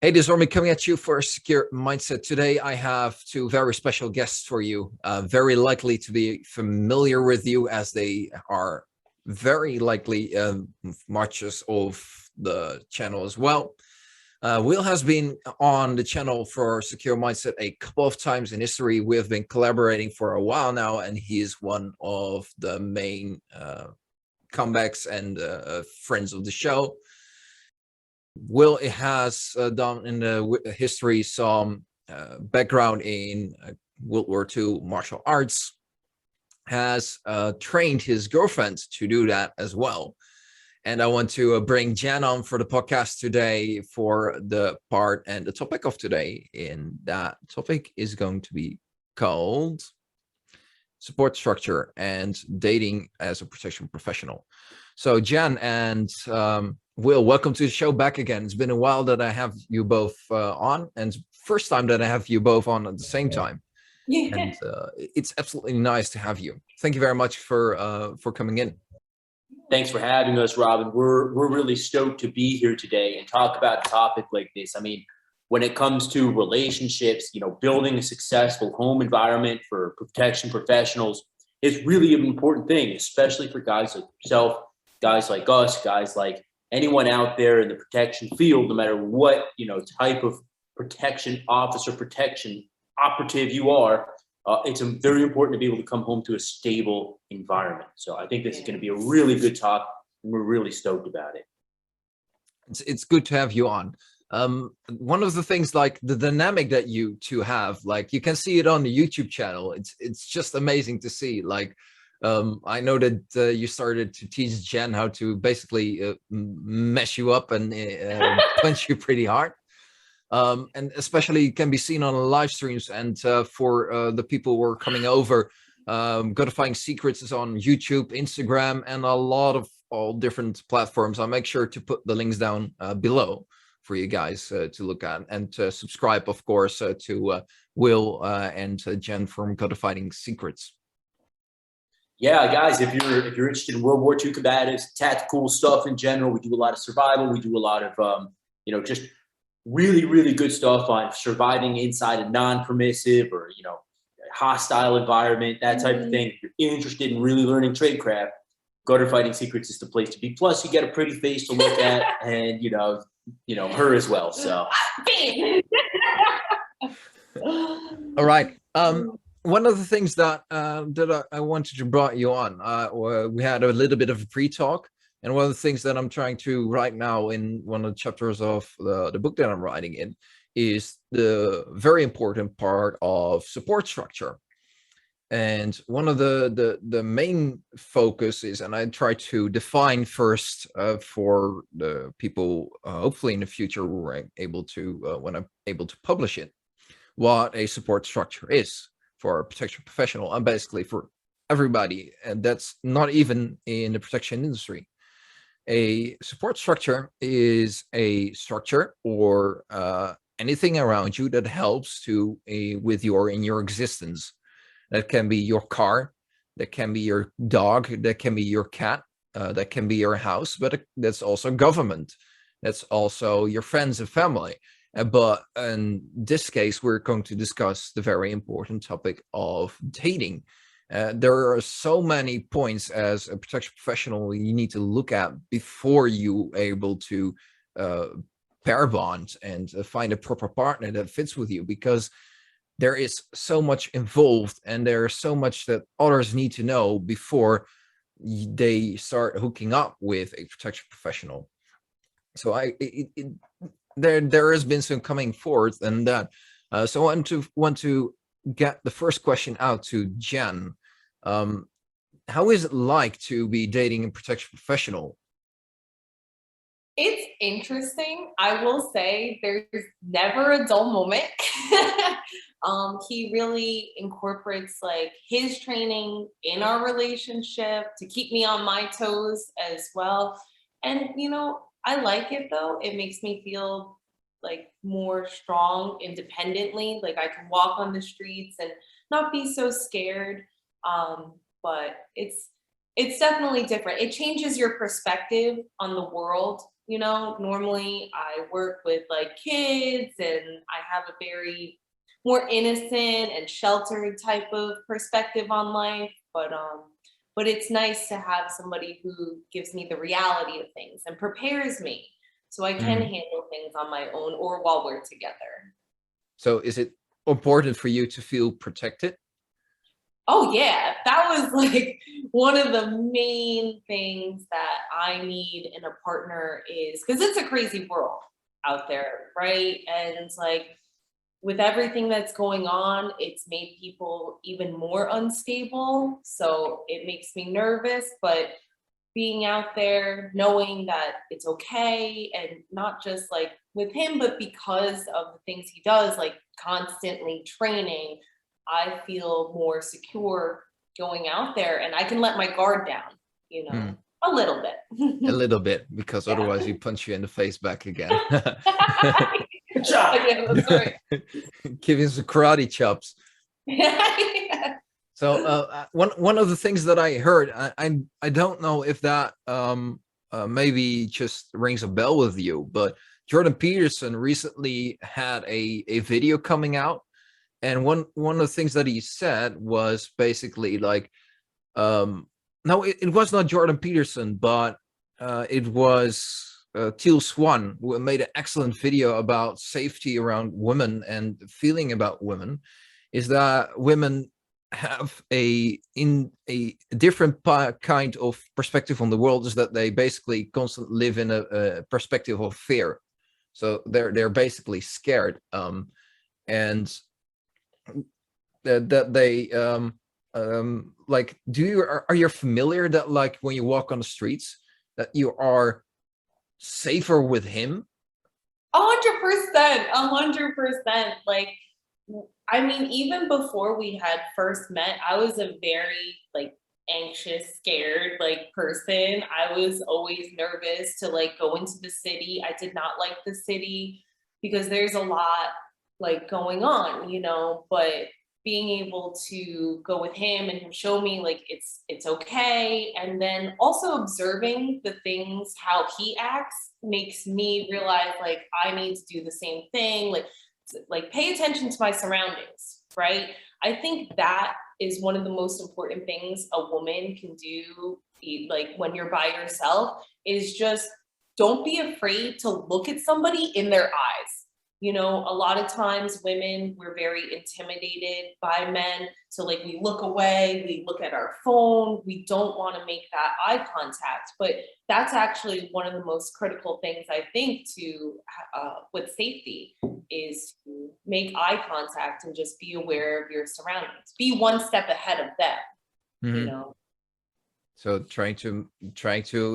Hey, this is Ormi coming at you for a Secure Mindset. Today, I have two very special guests for you, very likely to be familiar with you as they are very likely watchers of the channel as well. Will has been on the channel for Secure Mindset a couple of times in history. We have been collaborating for a while now, and he is one of the main comebacks and friends of the show. Will has done in the history some background in World War II martial arts, has trained his girlfriend to do that as well. And I want to bring Jen on for the podcast today for the part and the topic of today. And that topic is going to be called support structure and dating as a protection professional. So Jen and Will, welcome to the show back again. It's been a while that I have you both on, and first time that I have you both on at the same time. Yeah. And it's absolutely nice to have you. Thank you very much for coming in. Thanks for having us, Robin. We're really stoked to be here today and talk about a topic like this. I mean, when it comes to relationships, you know, building a successful home environment for protection professionals is really an important thing, especially for guys like yourself, guys like us, guys like anyone out there in the protection field, no matter what, you know, type of protection officer, protection operative you are. It's very important to be able to come home to a stable environment. So I think this is going to be a really good talk, and we're really stoked about it. It's good to have you on. One of the things, like the dynamic that you two have, like you can see it on the YouTube channel. It's just amazing to see. Like I know that you started to teach Jen how to basically mess you up and punch you pretty hard. And especially can be seen on live streams. And for the people who are coming over, Codifying Secrets is on YouTube, Instagram, and a lot of all different platforms. I'll make sure to put the links down below for you guys to look at, and subscribe, of course, to Will and Jen from Codifying Secrets. Yeah, guys, if you're interested in World War II combatives, tactical stuff in general, we do a lot of survival. We do a lot of you know, just really good stuff on surviving inside a non-permissive or, you know, hostile environment, that type of thing. If you're interested in really learning tradecraft, Codifying Secrets is the place to be. Plus, you get a pretty face to look at, and you know her as well. So, all right. One of the things that I wanted to brought you on, we had a little bit of a pre-talk, and one of the things that I'm trying to write now in one of the chapters of the book that I'm writing in is the very important part of support structure. And one of the main focus is, and I try to define first for the people, hopefully in the future, when I'm able to publish it, what a support structure is for a protection professional, and basically for everybody, and that's not even in the protection industry. A support structure is a structure or anything around you that helps to with your existence. That can be your car, that can be your dog, that can be your cat, that can be your house, but that's also government. That's also your friends and family. But in this case, we're going to discuss the very important topic of dating. There are so many points as a protection professional you need to look at before you are able to pair bond and find a proper partner that fits with you, because there is so much involved, and there's so much that others need to know before they start hooking up with a protection professional. So there has been some coming forth, and that. So I want to get the first question out to Jen. How is it like to be dating a protection professional? It's interesting. I will say there's never a dull moment. He really incorporates like his training in our relationship to keep me on my toes as well. And, you know, I like it though. It makes me feel like more strong independently. Like I can walk on the streets and not be so scared. But It's definitely different. It changes your perspective on the world. Normally I work with like kids and I have a very more innocent and sheltered type of perspective on life. But it's nice to have somebody who gives me the reality of things and prepares me so I can handle things on my own or while we're together. So is it important for you to feel protected? Oh yeah, that was like one of the main things that I need in a partner is because it's a crazy world out there, right? And like with everything that's going on, it's made people even more unstable. So it makes me nervous, but being out there, knowing that it's okay, and not just like with him, but because of the things he does, like constantly training, I feel more secure going out there and I can let my guard down, a little A bit. little bit, because Yeah. otherwise he punch you in the face back again. Good job. Yeah, that's right. Give him some karate chops. Yeah. So one of the things that I heard, I don't know if that maybe just rings a bell with you, but Jordan Peterson recently had a video coming out, and one of the things that he said was basically like, no, it was not Jordan Peterson, but it was Teal Swan, who made an excellent video about safety around women and feeling about women, is that women have a different kind of perspective on the world, is that they basically constantly live in a perspective of fear. So they're basically scared, and that they like, are you familiar that like when you walk on the streets that you are safer with him? 100%, 100%. Like, I mean, even before we had first met, I was a very like anxious, scared like person. I was always nervous to like go into the city. I did not like the city because there's a lot like going on, but being able to go with him and him show me like it's okay, and then also observing the things how he acts makes me realize like I need to do the same thing, like pay attention to my surroundings, right? I think that is one of the most important things a woman can do, like when you're by yourself, is just don't be afraid to look at somebody in their eyes. A lot of times women, we're very intimidated by men. So like we look away, we look at our phone, we don't want to make that eye contact. But that's actually one of the most critical things I think to with safety is to make eye contact and just be aware of your surroundings. Be one step ahead of them, So trying to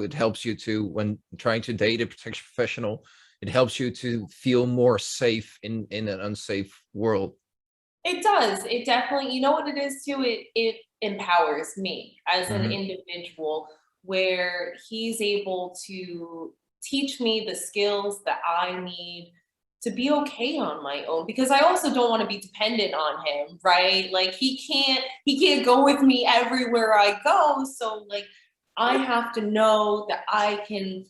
it helps you to, when trying to date a protection professional, it helps you to feel more safe in an unsafe world. It does. It definitely, you know what it is too? It empowers me as an individual, where he's able to teach me the skills that I need to be okay on my own, because I also don't want to be dependent on him, right? Like he can't go with me everywhere I go. So like I have to know that I can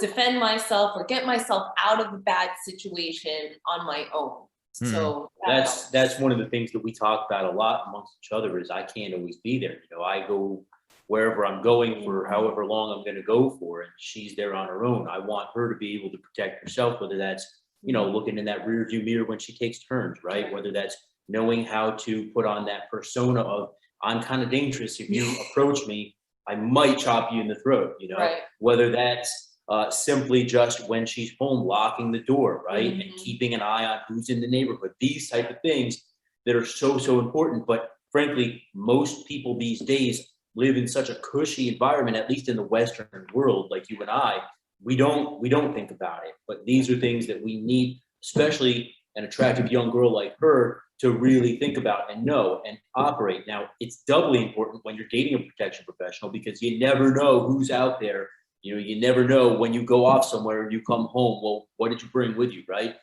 defend myself or get myself out of a bad situation on my own. So that's one of the things that we talk about a lot amongst each other is I can't always be there. I go wherever I'm going for however long I'm going to go for, and she's there on her own. I want her to be able to protect herself, whether that's, looking in that rear view mirror when she takes turns, right? Whether that's knowing how to put on that persona of I'm kind of dangerous. If you approach me, I might chop you in the throat, Right. Whether that's simply just when she's home, locking the door, right? And keeping an eye on who's in the neighborhood, these type of things that are so, so important. But frankly, most people these days live in such a cushy environment, at least in the Western world, like you and I, we don't think about it. But these are things that we need, especially an attractive young girl like her, to really think about and know and operate. Now, it's doubly important when you're dating a protection professional, because you never know who's out there. You never know when you go off somewhere and you come home. Well, what did you bring with you, right?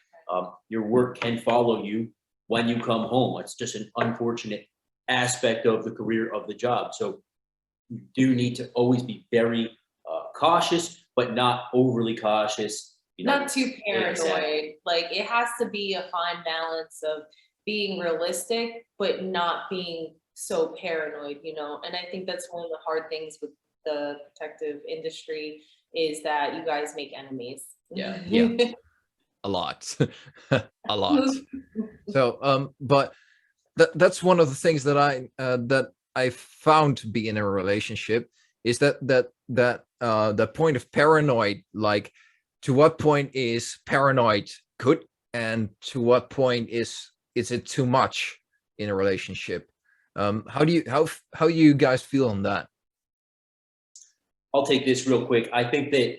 Your work can follow you when you come home. It's just an unfortunate aspect of the career of the job. So you do need to always be very cautious, but not overly cautious. You know, Not too paranoid. exactly. Like it has to be a fine balance of being realistic, but not being so paranoid, you know? And I think that's one of the hard things with the protective industry is that you guys make enemies. Yeah. Yeah. A lot. A lot. So but that's one of the things that I found to be in a relationship is that point of paranoid, like to what point is paranoid good and to what point is it too much in a relationship? How do you guys feel on that? I'll take this real quick. I think that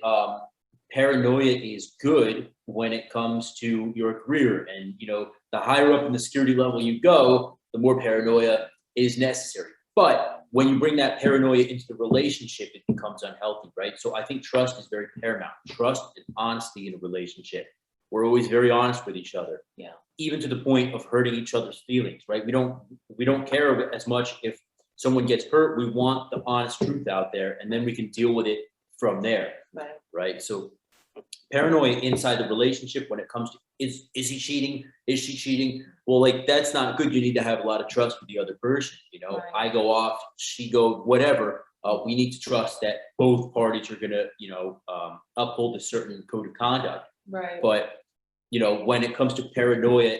paranoia is good when it comes to your career, and you know, the higher up in the security level you go, the more paranoia is necessary. But when you bring that paranoia into the relationship, it becomes unhealthy, right? So I think trust is very paramount. Trust and honesty in a relationship. We're always very honest with each other. Yeah. Even to the point of hurting each other's feelings, right? We don't care as much if someone gets hurt. We want the honest truth out there, and then we can deal with it from there. Right. Right. So paranoia inside the relationship when it comes to is he cheating? Is she cheating? Well, like that's not good. You need to have a lot of trust with the other person. You know, Right. I go off, she go, whatever. We need to trust that both parties are gonna, you know, uphold a certain code of conduct. Right. But you know, when it comes to paranoia,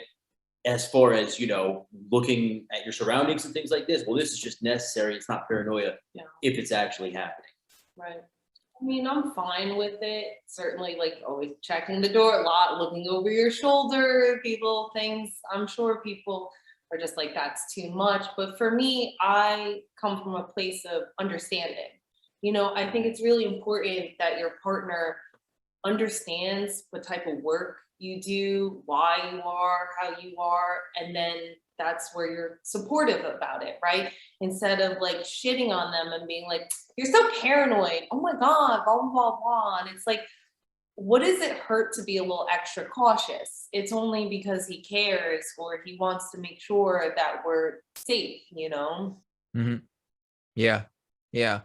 as far as you know, looking at your surroundings and things like this, well, this is just necessary. It's not paranoia if it's actually happening. Right. I mean, I'm fine with it. Certainly, like always checking the door a lot, looking over your shoulder, people, things. I'm sure people are just like, that's too much. But for me, I come from a place of understanding. You know, I think it's really important that your partner understands what type of work you do, why you are, how you are, and then that's where you're supportive about it, right? Instead of like shitting on them and being like, you're so paranoid, oh my God, blah, blah, blah, blah. And it's like, what does it hurt to be a little extra cautious? It's only because he cares or he wants to make sure that we're safe, you know? Mm-hmm. Yeah. Yeah.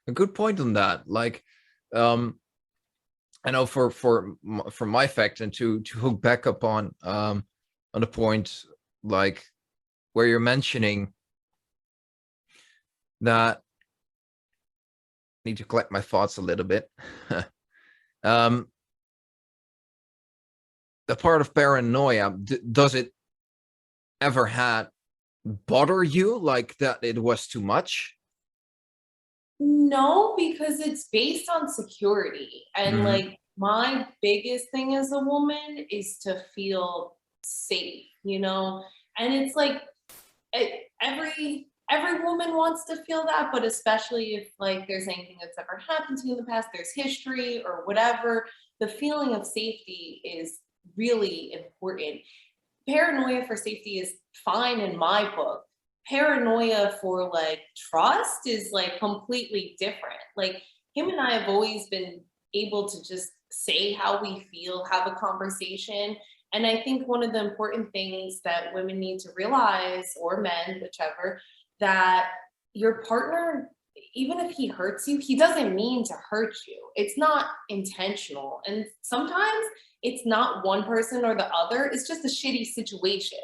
A good point on that. Like, I know from my fact, and to hook back up on the point, like where you're mentioning that, I need to collect my thoughts a little bit. The part of paranoia, does it ever had bother you like that it was too much? No, because it's based on security. And Mhm. like my biggest thing as a woman is to feel safe, you know? And it's like every woman wants to feel that, but especially if like there's anything that's ever happened to you in the past, there's history or whatever, the feeling of safety is really important. Paranoia for safety is fine in my book. Paranoia for like trust is like completely different. Like him and I have always been able to just say how we feel, have a conversation. And I think one of the important things that women need to realize, or men, whichever, that your partner, even if he hurts you, he doesn't mean to hurt you. It's not intentional. And sometimes it's not one person or the other, it's just a shitty situation,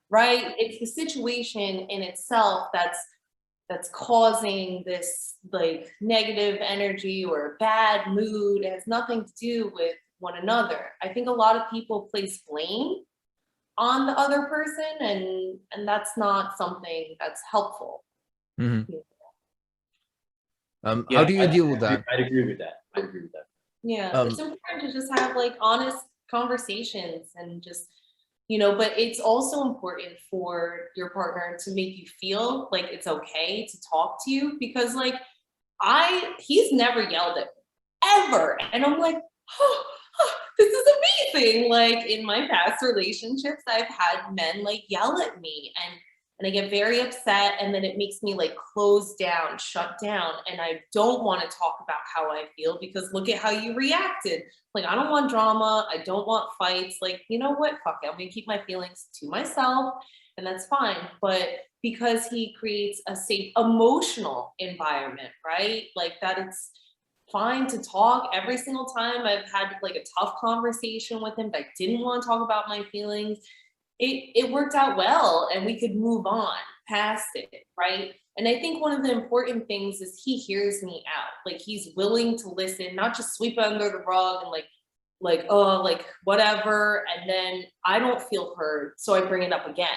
right? It's the situation in itself that's causing this like negative energy or bad mood. It has nothing to do with one another. I think a lot of people place blame on the other person, and that's not something that's helpful. Mhm. How Yeah, do you deal with that? I'd agree with that. I'd agree with that. Yeah, it's important to just have like honest conversations and just, you know, but it's also important for your partner to make you feel like it's okay to talk to you because like he's never yelled at me ever. And I'm like, oh, this is amazing. Like in my past relationships, I've had men like yell at me and I get very upset and then it makes me like close down, shut down. And I don't want to talk about how I feel because look at how you reacted. Like, I don't want drama. I don't want fights. Like, you know what? Fuck it. I'm going to keep my feelings to myself. and that's fine. But because he creates a safe emotional environment, right? Like that it's fine to talk every single time I've had like a tough conversation with him that I didn't want to talk about my feelings. It worked out well and we could move on past it, right? And I think one of the important things is he hears me out. Like he's willing to listen, not just sweep it under the rug and oh, like whatever. And then I don't feel heard, so I bring it up again,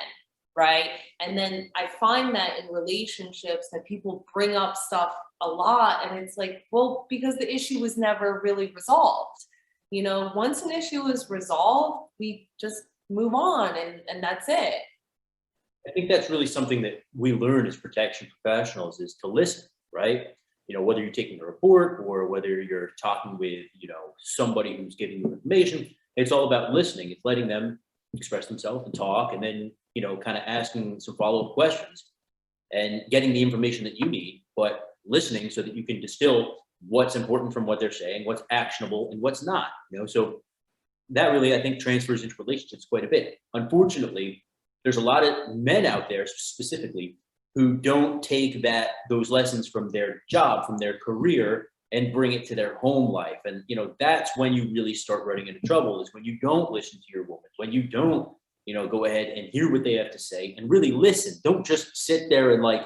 right? And then I find that in relationships that people bring up stuff a lot, and it's like, well, because the issue was never really resolved. You know, once an issue is resolved, we just move on, and that's it. I think that's really something that we learn as protection professionals is to listen, right? You know, whether you're taking a report or whether you're talking with, you know, somebody who's giving you information, it's all about listening. It's letting them express themselves and talk, and then, you know, kind of asking some follow-up questions and getting the information that you need, but listening so that you can distill what's important from what they're saying, what's actionable and what's not, you know? So that really, I think, transfers into relationships quite a bit. Unfortunately, there's a lot of men out there specifically who don't take those lessons from their job, from their career, and bring it to their home life. And, you know, that's when you really start running into trouble, is when you don't listen to your woman, when you don't, you know, go ahead and hear what they have to say and really listen. Don't just sit there and like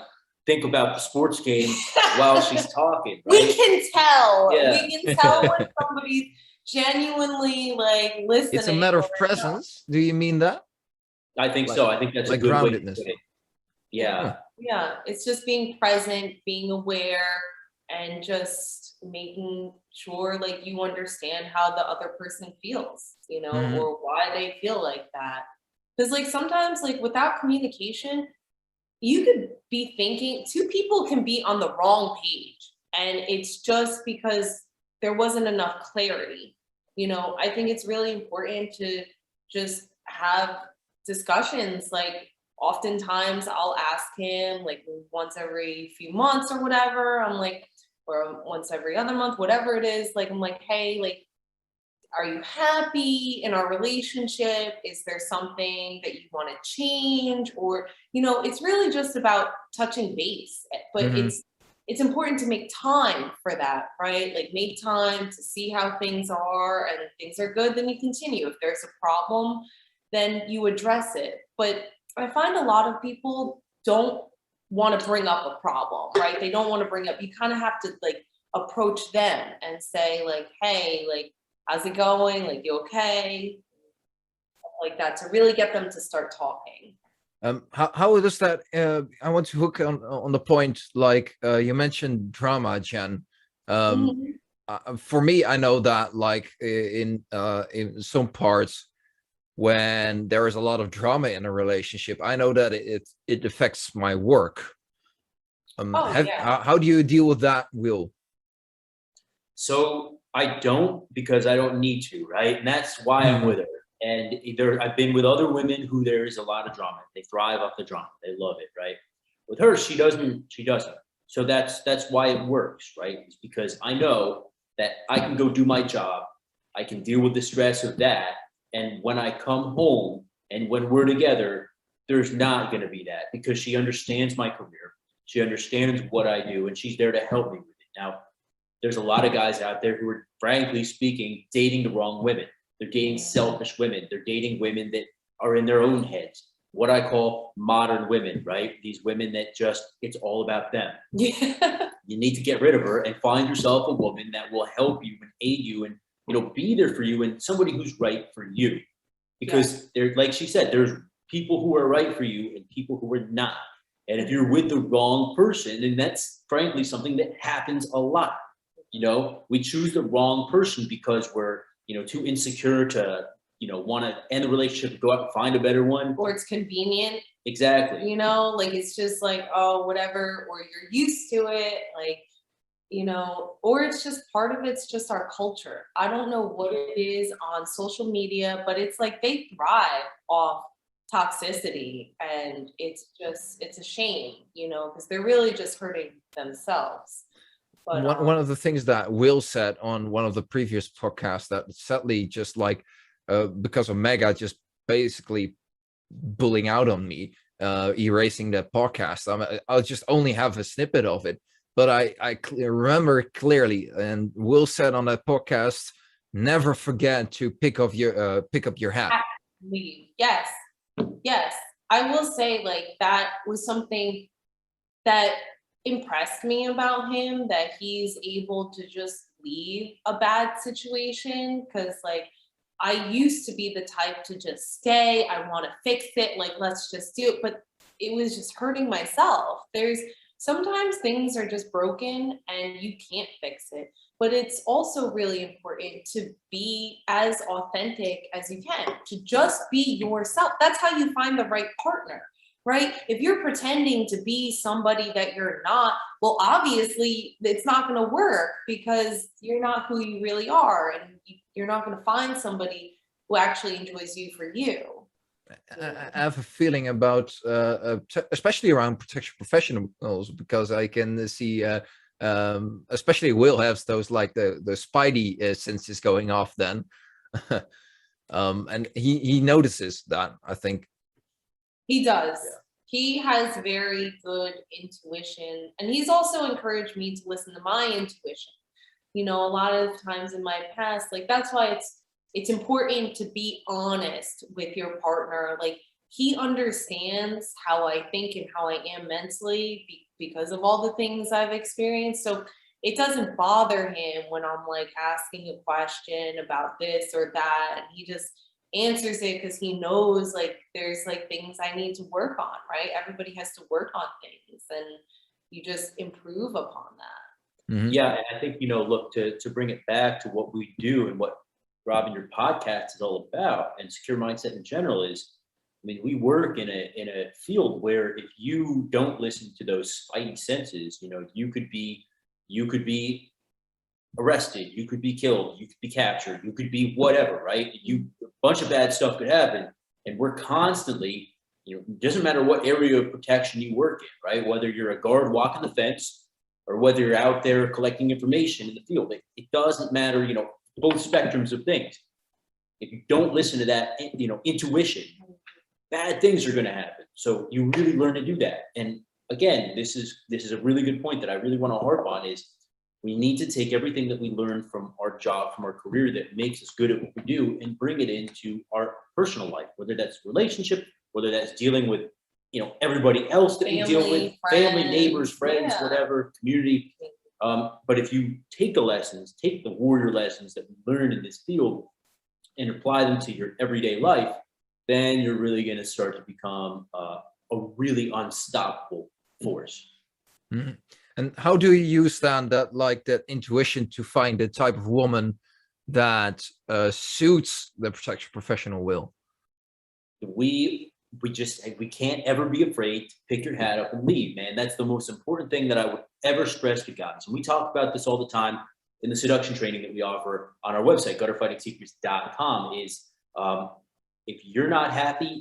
think about the sports game while she's talking, right? We can tell. Yeah. We can tell when somebody's genuinely like listening. It's a matter of presence. Do you mean that? I think so. I think that's like a good groundedness. way to put it. Yeah. Yeah, it's just being present, being aware, and just making sure like you understand how the other person feels, you know, or why they feel like that. Because like sometimes like without communication, you could be thinking two people can be on the wrong page, and it's just because there wasn't enough clarity. You know, I think it's really important to just have discussions. Like oftentimes I'll ask him like once every few months or whatever. I'm like, or once every other month, whatever it is. Like, I'm like, hey, like, are you happy in our relationship? Is there something that you want to change? Or, you know, it's really just about touching base, but it's important to make time for that, right? Like make time to see how things are, and if things are good, then you continue. If there's a problem, then you address it. But I find a lot of people don't want to bring up a problem, right? They don't want to bring up, you kind of have to like approach them and say like, hey, like, how's it going? Like, you okay? Like that, to really get them to start talking. How does that, I want to hook on the point, like you mentioned drama, Jen. For me, I know that like in some parts, when there is a lot of drama in a relationship, I know that it affects my work. How do you deal with that, Will? So I don't, because I don't need to, right? And that's why I'm with her. And I've been with other women who there is a lot of drama. They thrive off the drama. They love it, right? With her, she doesn't. So that's why it works, right? It's because I know that I can go do my job. I can deal with the stress of that. And when I come home and when we're together, there's not going to be that, because she understands my career. She understands what I do, and she's there to help me with it. Now, there's a lot of guys out there who are, frankly speaking, dating the wrong women. They're dating selfish women. They're dating women that are in their own heads. What I call modern women, right? These women that just, it's all about them. Yeah. You need to get rid of her and find yourself a woman that will help you and aid you and, you know, be there for you, and somebody who's right for you. Because there, like she said, there's people who are right for you and people who are not. And if you're with the wrong person, and that's frankly something that happens a lot, you know, we choose the wrong person because we're, you know, too insecure to, you know, want to end the relationship and go out and find a better one. Or it's convenient. Exactly. You know, like it's just like, oh, whatever, or you're used to it, like, you know, or it's just part of it's just our culture. I don't know what it is on social media, but it's like they thrive off toxicity, and it's a shame, you know, because they're really just hurting themselves. But one of the things that Will said on one of the previous podcasts that sadly just like because of Mega just basically bullying out on me, erasing that podcast. I'll just only have a snippet of it, but I remember clearly, and Will said on that podcast, never forget to pick up your hat. Leave. Yes. Yes. I will say, like, that was something that impressed me about him, that he's able to just leave a bad situation. Cause like, I used to be the type to just stay. I want to fix it. Like, let's just do it. But it was just hurting myself. There's sometimes things are just broken and you can't fix it. But it's also really important to be as authentic as you can, to just be yourself. That's how you find the right partner, right? If you're pretending to be somebody that you're not, well, obviously it's not going to work because you're not who you really are, and you're not going to find somebody who actually enjoys you for you. I have a feeling about, especially around protection professionals, because I can see, especially Will has those, like the spidey senses going off then, and he notices that, I think. He does. Yeah. He has very good intuition, and he's also encouraged me to listen to my intuition. You know, a lot of times in my past, like, that's why it's important to be honest with your partner. Like, he understands how I think and how I am mentally because of all the things I've experienced. So it doesn't bother him when I'm like asking a question about this or that, and he just answers it because he knows, like, there's like things I need to work on, right? Everybody has to work on things, and you just improve upon that. Mm-hmm. Yeah, and I think, you know, look, to bring it back to what we do and what, Robin, your podcast is all about, and secure mindset in general, is, I mean, we work in a field where if you don't listen to those spidey senses, you know, you could be arrested, you could be killed, you could be captured, you could be whatever, right? A bunch of bad stuff could happen, and we're constantly, you know, it doesn't matter what area of protection you work in, right? Whether you're a guard walking the fence or whether you're out there collecting information in the field, it doesn't matter, you know, both spectrums of things. If you don't listen to that, you know, intuition, bad things are going to happen. So you really learn to do that. And again, this is a really good point that I really want to harp on, is we need to take everything that we learn from our job, from our career, that makes us good at what we do, and bring it into our personal life, whether that's relationship, whether that's dealing with, you know, everybody else that we deal with, family, neighbors, friends, whatever, community. But if you take the warrior lessons that we learned in this field and apply them to your everyday life, then you're really going to start to become a really unstoppable force. Mm-hmm. And how do you use that intuition to find the type of woman that suits the protection professional, Will? We can't ever be afraid to pick your hat up and leave, man. That's the most important thing that I would ever stress to guys. And we talk about this all the time in the seduction training that we offer on our website, gutterfightingsecrets.com, is if you're not happy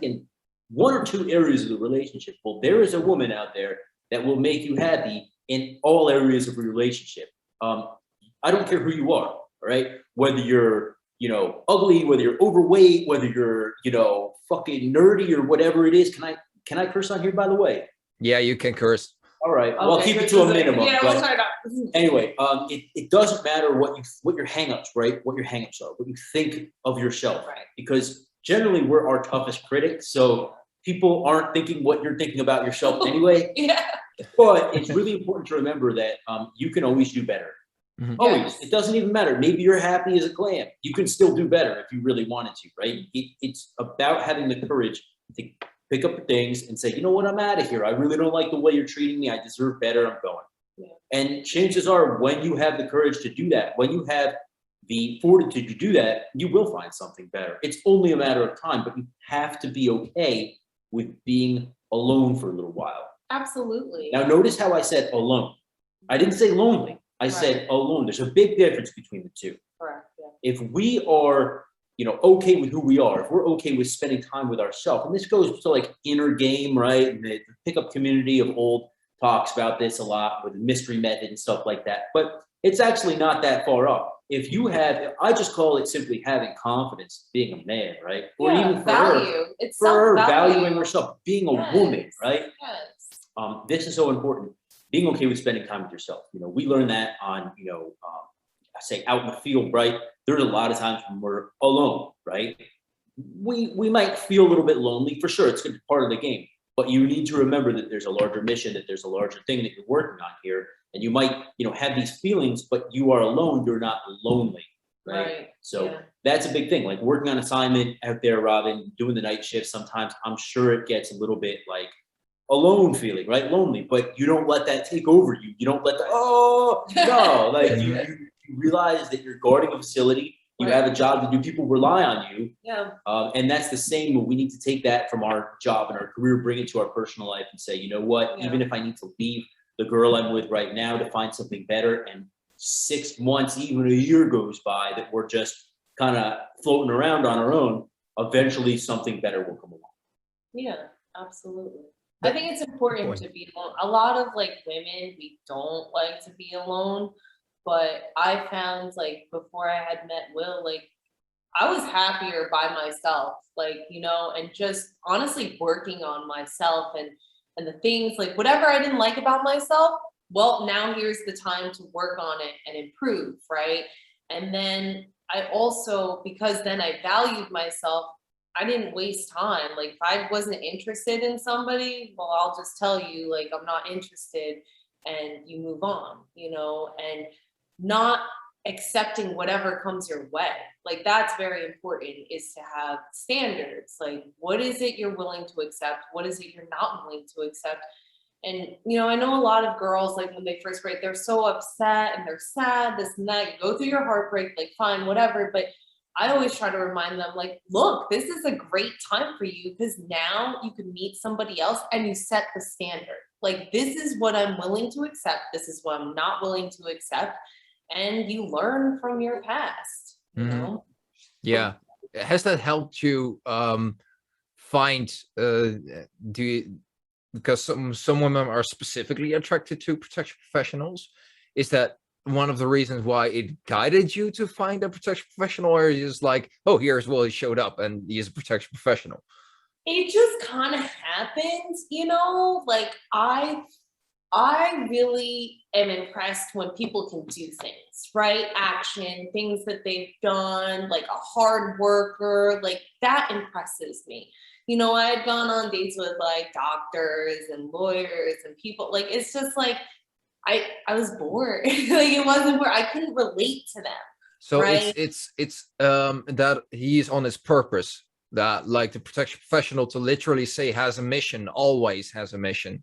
in one or two areas of the relationship, well, there is a woman out there that will make you happy in all areas of your relationship. I don't care who you are, all right? Whether you're, you know, ugly, whether you're overweight, whether you're, you know, fucking nerdy or whatever it is. Can I curse on here, by the way? Yeah, you can curse. All right. Well, I'll keep it to a minimum. Yeah, we'll try it out. Anyway, it doesn't matter what your hangups, right? What your hangups are, what you think of yourself, right? Because generally we're our toughest critics. So people aren't thinking what you're thinking about yourself anyway. Yeah. But it's really important to remember that you can always do better. Mm-hmm. Always. Yes. It doesn't even matter. Maybe you're happy as a clam. You can still do better if you really wanted to, right? It's about having the courage to pick up the things and say, you know what, I'm out of here. I really don't like the way you're treating me. I deserve better. I'm going. Yeah. And chances are, when you have the courage to do that, when you have the fortitude to do that, you will find something better. It's only a matter of time, but you have to be okay with being alone for a little while. Absolutely. Now, notice how I said alone. I didn't say lonely. I said alone. There's a big difference between the two. Correct. Yeah. If we are, you know, okay with who we are, if we're okay with spending time with ourselves, and this goes to like inner game, right? And the pickup community of old talks about this a lot with the mystery method and stuff like that. But it's actually not that far off. If you have, I just call it simply having confidence, being a man, right? Or Yeah, even for value. her, It's for her self-value. valuing herself, being a Yes, woman, right? Yes. This is so important. Being okay with spending time with yourself. You know, we learn that on, I say out in the field, right? There's a lot of times when we're alone, right? We might feel a little bit lonely for sure. It's good part of the game, but you need to remember that there's a larger mission, that there's a larger thing that you're working on here, and you might, have these feelings, but you are alone. You're not lonely, right? So Yeah. that's a big thing. Like working on assignment out there, Robin, doing the night shift. Sometimes I'm sure it gets a little bit like alone feeling, right? Lonely, but you don't let that take over you. You don't let the, oh no, like you realize that you're guarding a facility. You have a job to do. People rely on you. Yeah. And that's the same. We need to take that from our job and our career, bring it to our personal life and say, you know what, even if I need to leave the girl I'm with right now to find something better, and 6 months, even a year goes by that we're just kind of floating around on our own, eventually something better will come along. Yeah, absolutely. I think it's important to be alone. A lot of like women, we don't like to be alone, but I found like before I had met Will, like I was happier by myself, like, and just honestly working on myself and the things like whatever I didn't like about myself, well, now here's the time to work on it and improve, right? And then I also, because then I valued myself, I didn't waste time. Like if I wasn't interested in somebody, well, I'll just tell you like I'm not interested and you move on, and not accepting whatever comes your way. Like that's very important, is to have standards. Like what is it you're willing to accept? What is it you're not willing to accept? And I know a lot of girls, like when they first break, they're so upset and they're sad, this and that. You go through your heartbreak, like fine, whatever. But I always try to remind them, like, look, this is a great time for you because now you can meet somebody else and you set the standard. Like, this is what I'm willing to accept. This is what I'm not willing to accept. And you learn from your past, you know? Yeah. Has that helped you find, because some women are specifically attracted to protection professionals? Is that one of the reasons why it guided you to find a protection professional, or is just like, oh, here's Will, he showed up and he's a protection professional? It just kind of happened, like I really am impressed when people can do things, right? Action, things that they've done, like a hard worker, like that impresses me. I had gone on dates with like doctors and lawyers and people, like, it's just like, I was bored. Like it wasn't where I couldn't relate to them. So right? it's that he's on his purpose, that like the protection professional to literally say has a mission, always has a mission.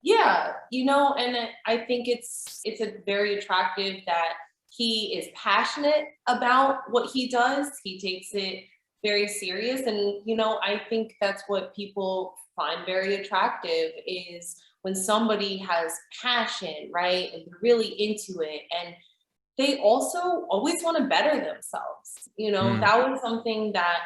Yeah, and I think it's a very attractive that he is passionate about what he does. He takes it very serious, and I think that's what people find very attractive, is when somebody has passion, right? And they're really into it, and they also always want to better themselves. That was something that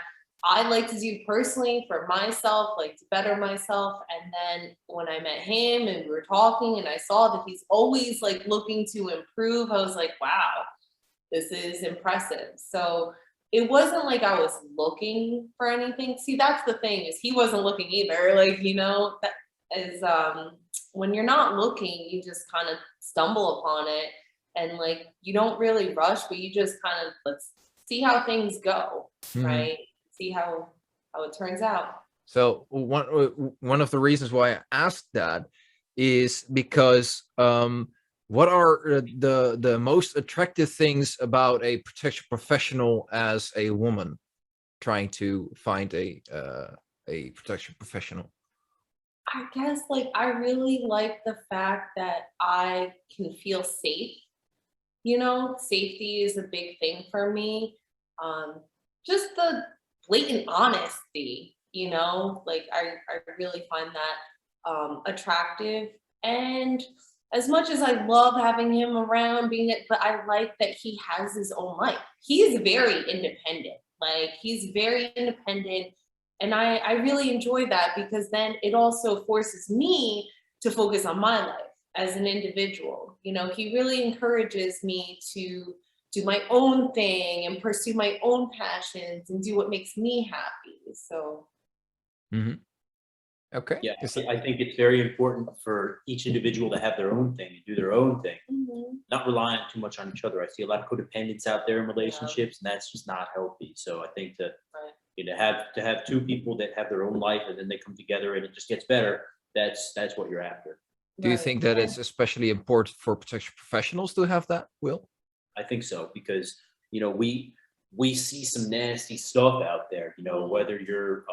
I like to do personally for myself, like to better myself. And then when I met him and we were talking and I saw that he's always like looking to improve, I was like, wow, this is impressive. So it wasn't like I was looking for anything. See, that's the thing, is he wasn't looking either. Like, that is, when you're not looking, you just kind of stumble upon it. And like, you don't really rush, but you just kind of, let's see how things go, right? See how it turns out. So one of the reasons why I asked that is because what are the most attractive things about a protection professional as a woman trying to find a protection professional? I guess like I really like the fact that I can feel safe. Safety is a big thing for me. Just the blatant honesty, like I really find that attractive. And as much as I love having him around, but I like that he has his own life. He's very independent. Like he's very independent. And I really enjoy that, because then it also forces me to focus on my life as an individual, You know, he really encourages me to do my own thing and pursue my own passions and do what makes me happy. So Okay. Yeah, I think it's very important for each individual to have their own thing and do their own thing, not relying too much on each other. I see a lot of codependence out there in relationships, and that's just not healthy. So I think that to have two people that have their own life and then they come together and it just gets better. That's what you're after. Do you think that it's especially important for protection professionals to have that, Will? I think so, because we see some nasty stuff out there. Whether you're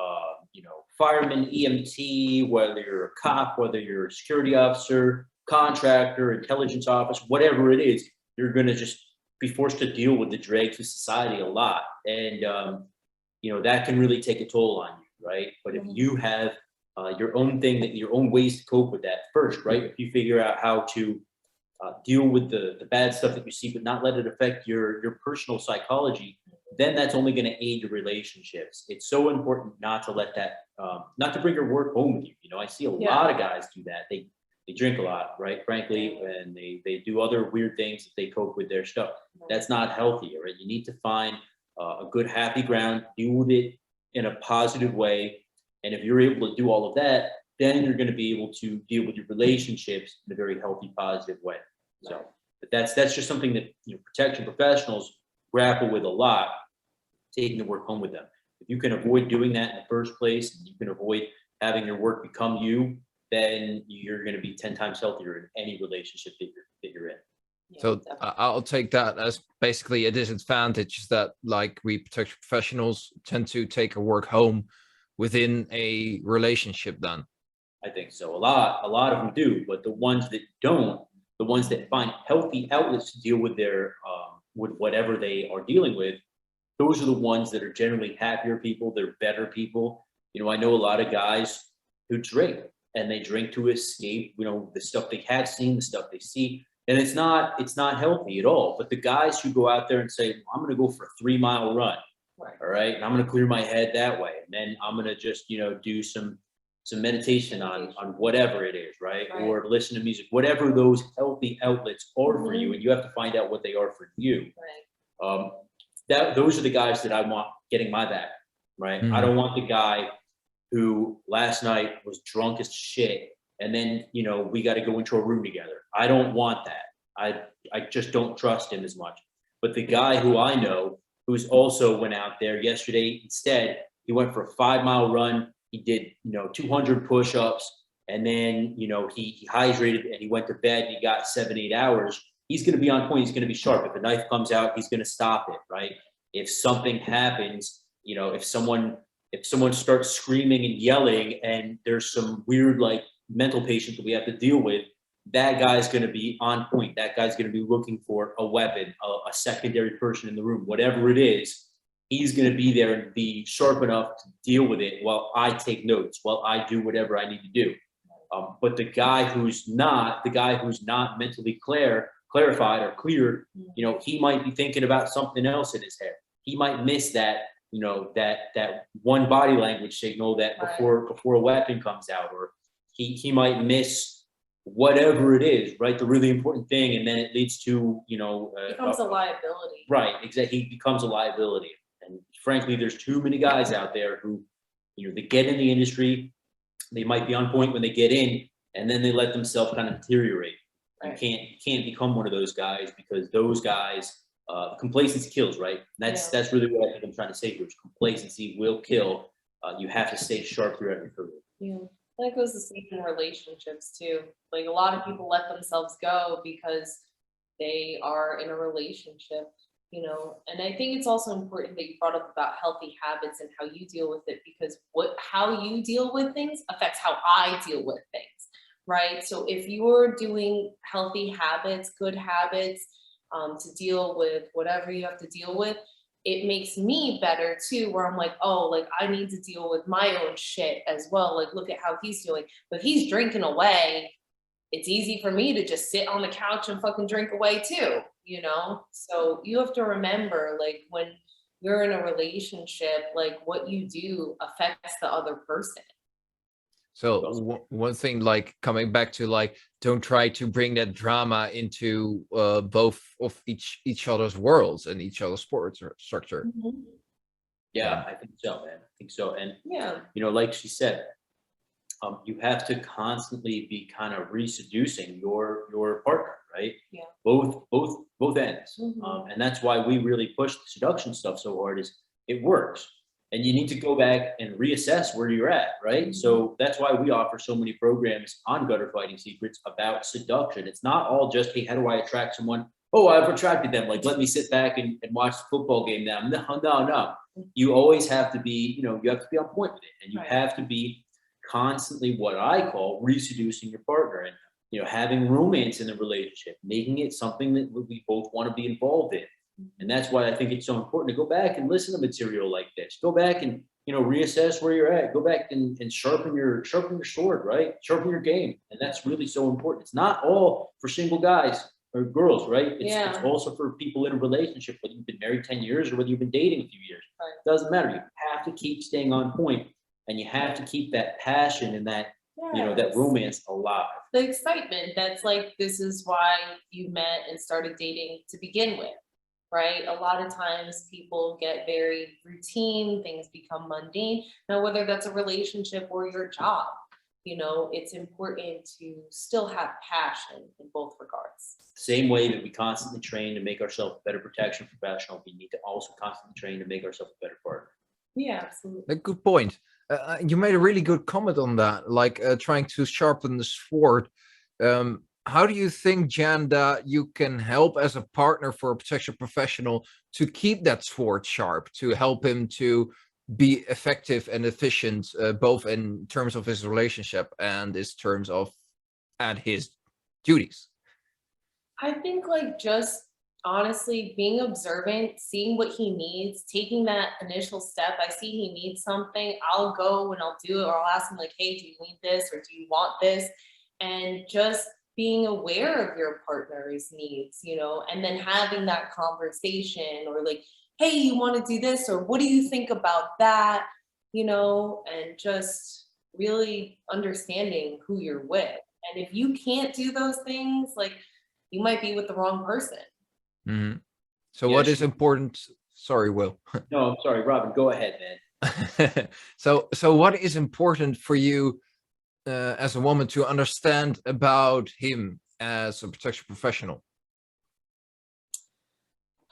fireman, EMT, whether you're a cop, whether you're a security officer, contractor, intelligence officer, whatever it is, you're gonna just be forced to deal with the dregs of society a lot, and that can really take a toll on you, right? But if you have your own thing, your own ways to cope with that first, right? If you figure out how to deal with the bad stuff that you see, but not let it affect your personal psychology, then that's only going to aid your relationships. It's so important not to let that, not to bring your work home with you. I see a lot of guys do that. They drink a lot, right? Frankly, and they do other weird things that they cope with their stuff. That's not healthy, right? You need to find a good happy ground, deal with it in a positive way. And if you're able to do all of that, then you're going to be able to deal with your relationships in a very healthy, positive way. So, but that's just something that protection professionals grapple with a lot, taking the work home with them. If you can avoid doing that in the first place, and you can avoid having your work become you, then you're going to be 10 times healthier in any relationship that you're in. So I'll take that as basically a disadvantage, that like we protection professionals tend to take our work home within a relationship then. I think so. A lot of them do, but the ones that don't, the ones that find healthy outlets to deal with their with whatever they are dealing with, those are the ones that are generally happier people. They're better people. I know a lot of guys who drink, and they drink to escape, the stuff they have seen, the stuff they see, and it's not healthy at all. But the guys who go out there and say, I'm going to go for a 3-mile run, all right, and I'm going to clear my head that way, and then I'm going to just do some meditation on whatever it is, right? Or listen to music, whatever those healthy outlets are for you, and you have to find out what they are for you. Those are the guys that I want getting my back, right? I don't want the guy who last night was drunk as shit, and then we got to go into a room together. I don't want that. I just don't trust him as much. But the guy who I know, who's also went out there yesterday, instead he went for a 5-mile run. He did, 200 push-ups, and then, he hydrated and he went to bed and he got 7-8 hours. He's going to be on point. He's going to be sharp. If a knife comes out, he's going to stop it, right? If something happens, if someone starts screaming and yelling and there's some weird, like, mental patient that we have to deal with, that guy's going to be on point. That guy's going to be looking for a weapon, a secondary person in the room, whatever it is. He's going to be there and be sharp enough to deal with it while I take notes, while I do whatever I need to do. But the guy who's not mentally clarified or clear, he might be thinking about something else in his head. He might miss that, that one body language signal that before a weapon comes out, or he might miss whatever it is, right? The really important thing, and then it leads to, becomes a liability. Right, exactly. He becomes a liability. And frankly, there's too many guys out there who, they get in the industry, they might be on point when they get in, and then they let themselves kind of deteriorate. You can't become one of those guys, because those guys, complacency kills, right? That's really what I think I'm trying to say here. Complacency will kill. You have to stay sharp throughout your career. Yeah, that goes the same in relationships too. Like, a lot of people let themselves go because they are in a relationship. And I think it's also important that you brought up about healthy habits and how you deal with it, because how you deal with things affects how I deal with things, right? So if you're doing healthy habits, good habits, to deal with whatever you have to deal with, it makes me better too, where I'm like, oh, like, I need to deal with my own shit as well. Like, look at how he's doing. But if he's drinking away, it's easy for me to just sit on the couch and fucking drink away too, So you have to remember, like, when you're in a relationship, like, what you do affects the other person. So one thing, like, coming back to like don't try to bring that drama into both of each other's worlds and each other's sports or structure. Yeah, I think so, man. I think so. And, Yeah. like she said, you have to constantly be kind of reseducing your partner, right? Yeah. Both ends. And that's why we really push the seduction stuff so hard, is it works. And you need to go back and reassess where you're at, right? So that's why we offer so many programs on Gutter Fighting Secrets about seduction. It's not all just, hey, how do I attract someone? Oh, I've attracted them. Like, let me sit back and watch the football game now. No. You always have to be, you have to be on point with it. And you have to be constantly what I call reseducing your partner, and, having romance in the relationship, making it something that we both want to be involved in. And that's why I think it's so important to go back and listen to material like this. Go back and, reassess where you're at. Go back and sharpen your sword, right? Sharpen your game. And that's really so important. It's not all for single guys or girls, right? It's also for people in a relationship, whether you've been married 10 years or whether you've been dating a few years. It doesn't matter. You have to keep staying on point, and you have to keep that passion and that, that romance alive. The excitement, that's like, this is why you met and started dating to begin with. Right? A lot of times people get very routine, things become mundane. Now, whether that's a relationship or your job, it's important to still have passion in both regards. Same way that we constantly train to make ourselves a better protection professional, we need to also constantly train to make ourselves a better partner. Yeah, absolutely. A good point. You made a really good comment on that, like trying to sharpen the sword. How do you think, Jan, that you can help as a partner for a protection professional to keep that sword sharp, to help him to be effective and efficient, both in terms of his relationship and in terms of at his duties? I think just honestly being observant, seeing what he needs, taking that initial step. I see he needs something, I'll go and I'll do it, or I'll ask him like, hey, do you need this or do you want this? And just being aware of your partner's needs, and then having that conversation, or like, hey, you want to do this, or what do you think about that, and just really understanding who you're with. And if you can't do those things, like, you might be with the wrong person. So what is important? Sorry, Will. No, I'm sorry, Robin, go ahead, man. So what is important for you as a woman to understand about him as a protection professional?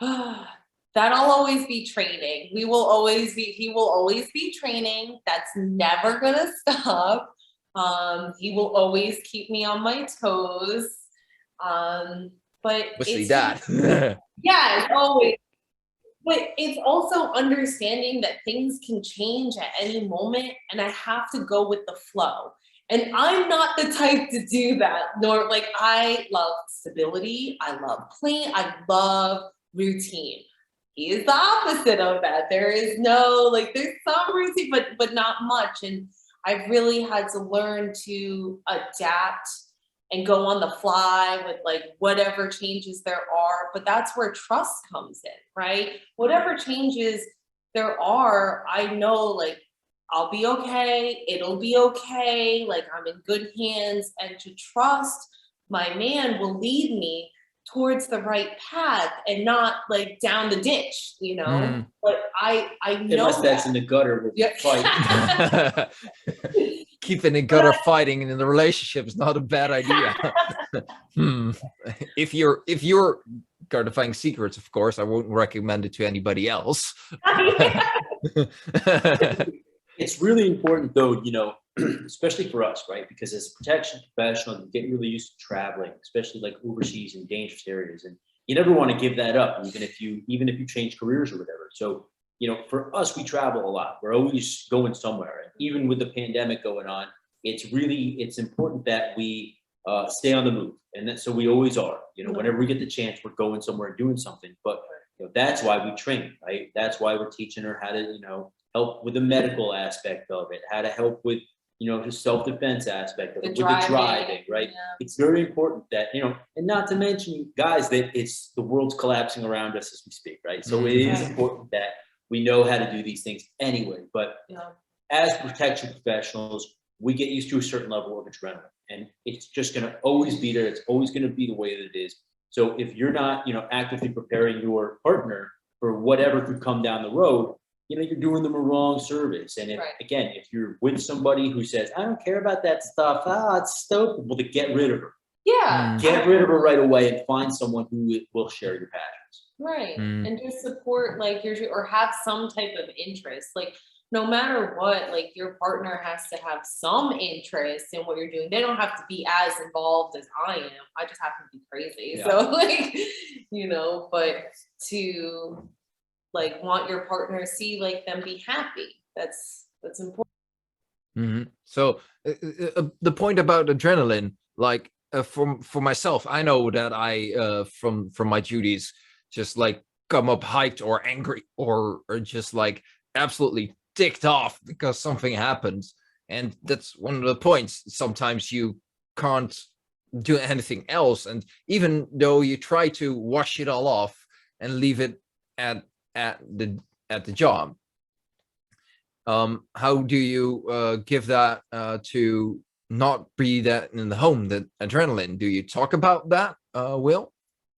That'll always be training. He will always be training. That's never gonna stop. He will always keep me on my toes. But Especially that. Yeah, it's always. But it's also understanding that things can change at any moment, and I have to go with the flow. And I'm not the type to do that, nor I love stability. I love plan. I love routine. He is the opposite of that. There is no, there's some routine, but not much. And I've really had to learn to adapt and go on the fly with whatever changes there are. But that's where trust comes in, right? Whatever changes there are, I know I'll be okay, it'll be okay, I'm in good hands, and to trust my man will lead me towards the right path and not down the ditch, But I know unless that's in the gutter, we'll fight. Keeping the gutter fighting in the relationship is not a bad idea. If you're gutter fighting secrets, of course, I won't recommend it to anybody else. It's really important though, especially for us, right? Because as a protection professional, you get really used to traveling, especially overseas in dangerous areas. And you never want to give that up, even if you change careers or whatever. So, for us, we travel a lot. We're always going somewhere. And even with the pandemic going on, it's important that we stay on the move. And so we always are, whenever we get the chance, we're going somewhere and doing something. But that's why we train, right? That's why we're teaching her how to, help with the medical aspect of it, how to help with, the self-defense aspect of it, with the driving, right? Yeah. It's very important that, and not to mention, guys, that the world's collapsing around us as we speak, right? So it is important that we know how to do these things anyway. But as protection professionals, we get used to a certain level of adrenaline, and it's just going to always be there. It's always going to be the way that it is. So if you're not, actively preparing your partner for whatever could come down the road, you're doing them a wrong service. And again, if you're with somebody who says, I don't care about that stuff, it's stupid, well, to get rid of her. Yeah. Get rid of her right away and find someone who will share your passions. Right. And just support like or have some type of interest. Like no matter what, like your partner has to have some interest in what you're doing. They don't have to be as involved as I am. I just happen to be crazy. Yeah. So like, but to like want your partner to see like them be happy. That's important. So the point about adrenaline, like for myself, I know that I from my duties just like come up hyped or angry or just like absolutely ticked off because something happens, and that's one of the points. Sometimes you can't do anything else, and even though you try to wash it all off and leave it at the job, how do you give that to not be that in the home, that adrenaline? Do you talk about that, Will,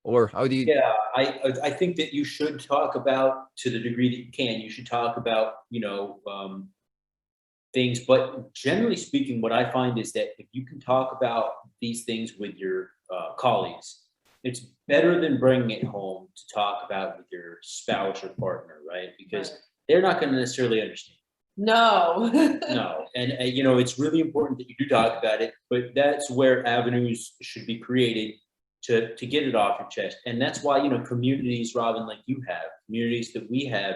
or how do you? Yeah, I think that you should talk about, to the degree that you can, you should talk about, things. But generally speaking, what I find is that if you can talk about these things with your colleagues, it's better than bringing it home to talk about with your spouse or partner, right? Because they're not going to necessarily understand. No. No. And, it's really important that you do talk about it, but that's where avenues should be created to get it off your chest. And that's why, communities, Robin, like you have, communities that we have,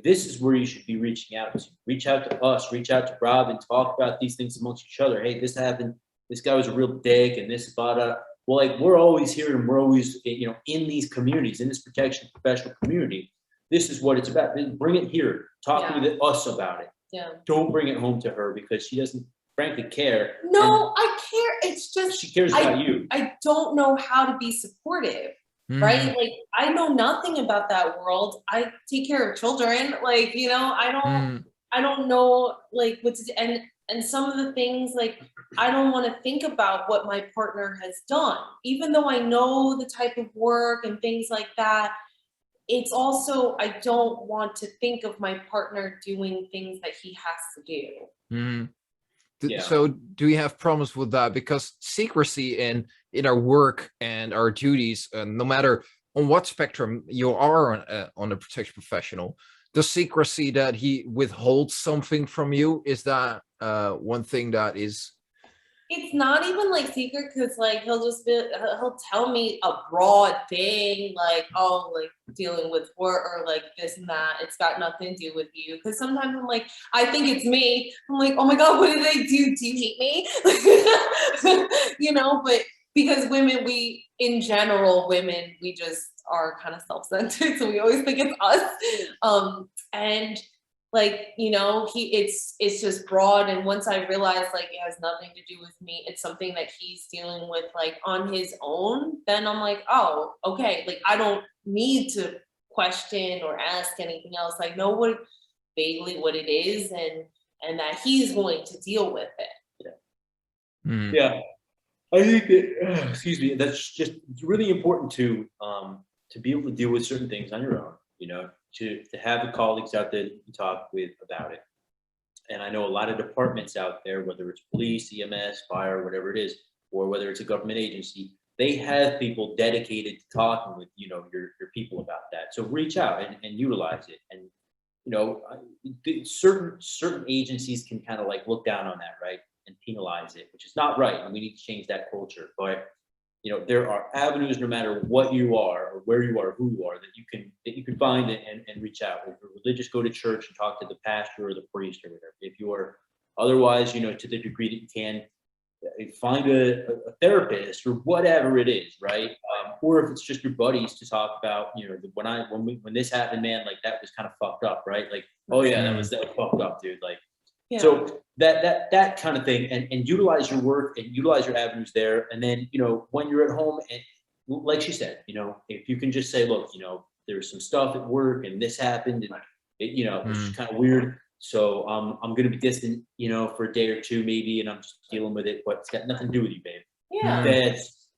this is where you should be reaching out to. Reach out to us, reach out to Rob, and talk about these things amongst each other. Hey, this happened. This guy was a real dick, and this about well, like we're always here, and we're always, in these communities, in this protection professional community. This is what it's about. Bring it here. Talk with us about it. Yeah. Don't bring it home to her because she doesn't, frankly, care. No, I care. It's just she cares about you. I don't know how to be supportive. Right? Like I know nothing about that world. I take care of children. Like, I don't know like what's and some of the things like I don't want to think about what my partner has done, even though I know the type of work and things like that. It's also, I don't want to think of my partner doing things that he has to do. So do you have problems with that? Because secrecy in our work and our duties, no matter on what spectrum you are on a protection professional, the secrecy that he withholds something from you, is that one thing that is? It's not even like secret, because like he'll tell me a broad thing like, oh, like dealing with work or like this and that. It's got nothing to do with you. Because sometimes I'm like, I think it's me. I'm like, oh my God, what did I do? Do you hate me? But because women, in general, we just are kind of self-centered. So we always think it's us. And like, it's just broad. And once I realize like it has nothing to do with me, it's something that he's dealing with like on his own, then I'm like, oh, okay. Like I don't need to question or ask anything else. I know vaguely what it is and that he's going to deal with it. Yeah. I think that, excuse me, that's just really important to be able to deal with certain things on your own, to have the colleagues out there that you can talk with about it. And I know a lot of departments out there, whether it's police, EMS, fire, whatever it is, or whether it's a government agency, they have people dedicated to talking with, your people about that. So reach out and utilize it. And, certain agencies can kind of like look down on that, right? And penalize it, which is not right. And we need to change that culture. But there are avenues, no matter what you are or where you are, who you are, that you can find it and reach out. If you're religious, go to church and talk to the pastor or the priest or whatever. If you are otherwise, to the degree that you can, find a therapist or whatever it is, right? Or if it's just your buddies to talk about, when this happened, man, like that was kind of fucked up, right? Like, oh yeah, that was fucked up, dude. Like. Yeah. So that kind of thing, and utilize your work and utilize your avenues there. And then, when you're at home, and like she said, if you can just say, look, there's some stuff at work and this happened and it was just kind of weird. So I'm gonna be distant, you know, for a day or two maybe, and I'm just dealing with it, but it's got nothing to do with you, babe. Yeah.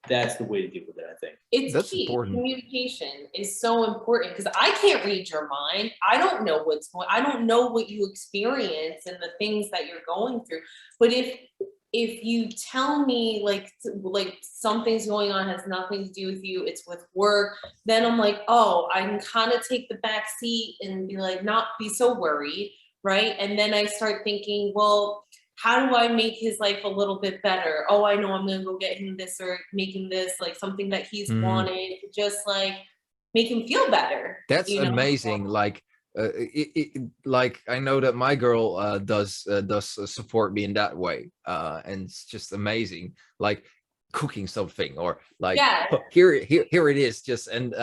That's the way to deal with it, I think. It's That's key. important. Communication is so important because I can't read your mind. I don't know what's going. I don't know what you experience and the things that you're going through. But if you tell me like something's going on, has nothing to do with you, it's with work, then I'm like, oh, I can kind of take the back seat and be like, not be so worried, right? And then I start thinking, well, how do I make his life a little bit better? Oh, I know I'm gonna go get him this or make him this, like something that he's wanted, just like make him feel better. That's you know? amazing. Like, like I know that my girl does support me in that way, and it's just amazing. Like cooking something, or like, Yeah. "Oh, here it is." Just and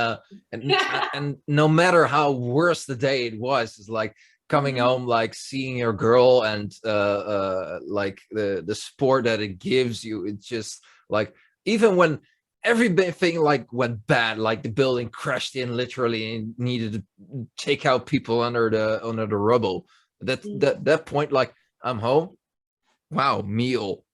Yeah. and no matter how worse the day it was, it's like coming Mhm. home, like seeing your girl, and like the support that it gives you. It's just like, even when everything like went bad, like the building crashed in literally and needed to take out people under the rubble, that point, like, I'm home, wow, meal,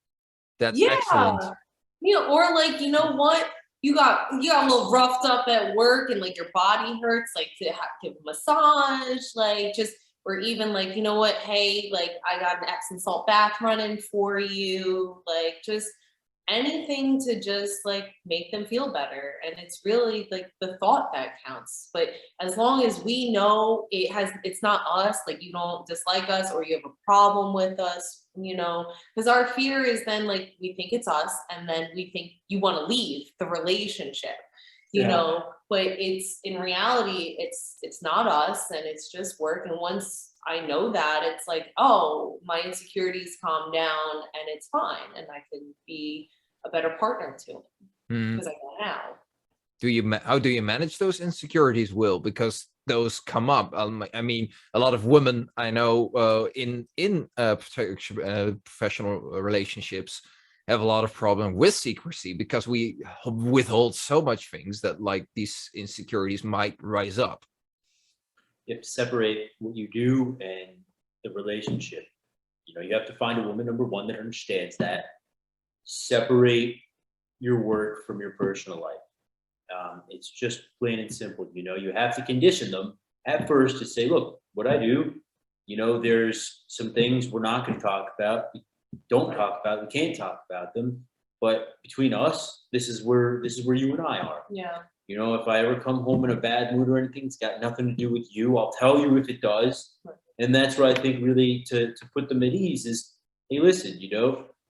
that's excellent. Yeah. Or like, you know what? You got a little roughed up at work and like your body hurts, like to give a massage, like just or even like, you know what, hey, like I got an Epsom salt bath running for you, like just anything to just like make them feel better. And it's really like the thought that counts. But as long as we know it's not us, like you don't dislike us or you have a problem with us, because our fear is then like we think it's us and then we think you want to leave the relationship, Yeah. but it's in reality, it's not us and it's just work. And once I know that, it's like, oh, my insecurities calm down and it's fine and I can be a better partner to him because I know now. How do you manage those insecurities, Will? Because those come up. I mean, a lot of women I know in professional relationships have a lot of problem with secrecy because we withhold so much things that like these insecurities might rise up. You have to separate what you do and the relationship. You have to find a woman, number one, that understands that. Separate your work from your personal life. It's just plain and simple. You have to condition them at first to say, look, what I do, there's some things we're not going to talk about. We don't talk about, we can't talk about them. But between us, this is where you and I are. Yeah. If I ever come home in a bad mood or anything, it's got nothing to do with you. I'll tell you if it does. And that's where I think really to put them at ease is, hey, listen,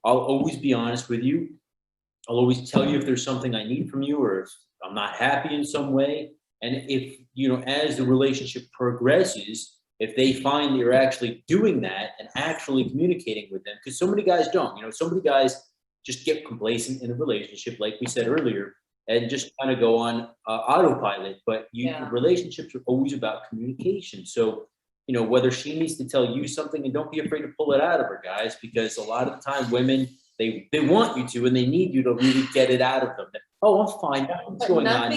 I'll always be honest with you. I'll always tell you if there's something I need from you or if I'm not happy in some way. And if, as the relationship progresses, if they find that you're actually doing that and actually communicating with them, because so many guys don't, so many guys just get complacent in a relationship, like we said earlier, and just kind of go on autopilot. But relationships are always about communication. So, whether she needs to tell you something, and don't be afraid to pull it out of her, guys, because a lot of the time women, they want you to, and they need you to really get it out of them. Oh, I'm fine. Nothing's going on.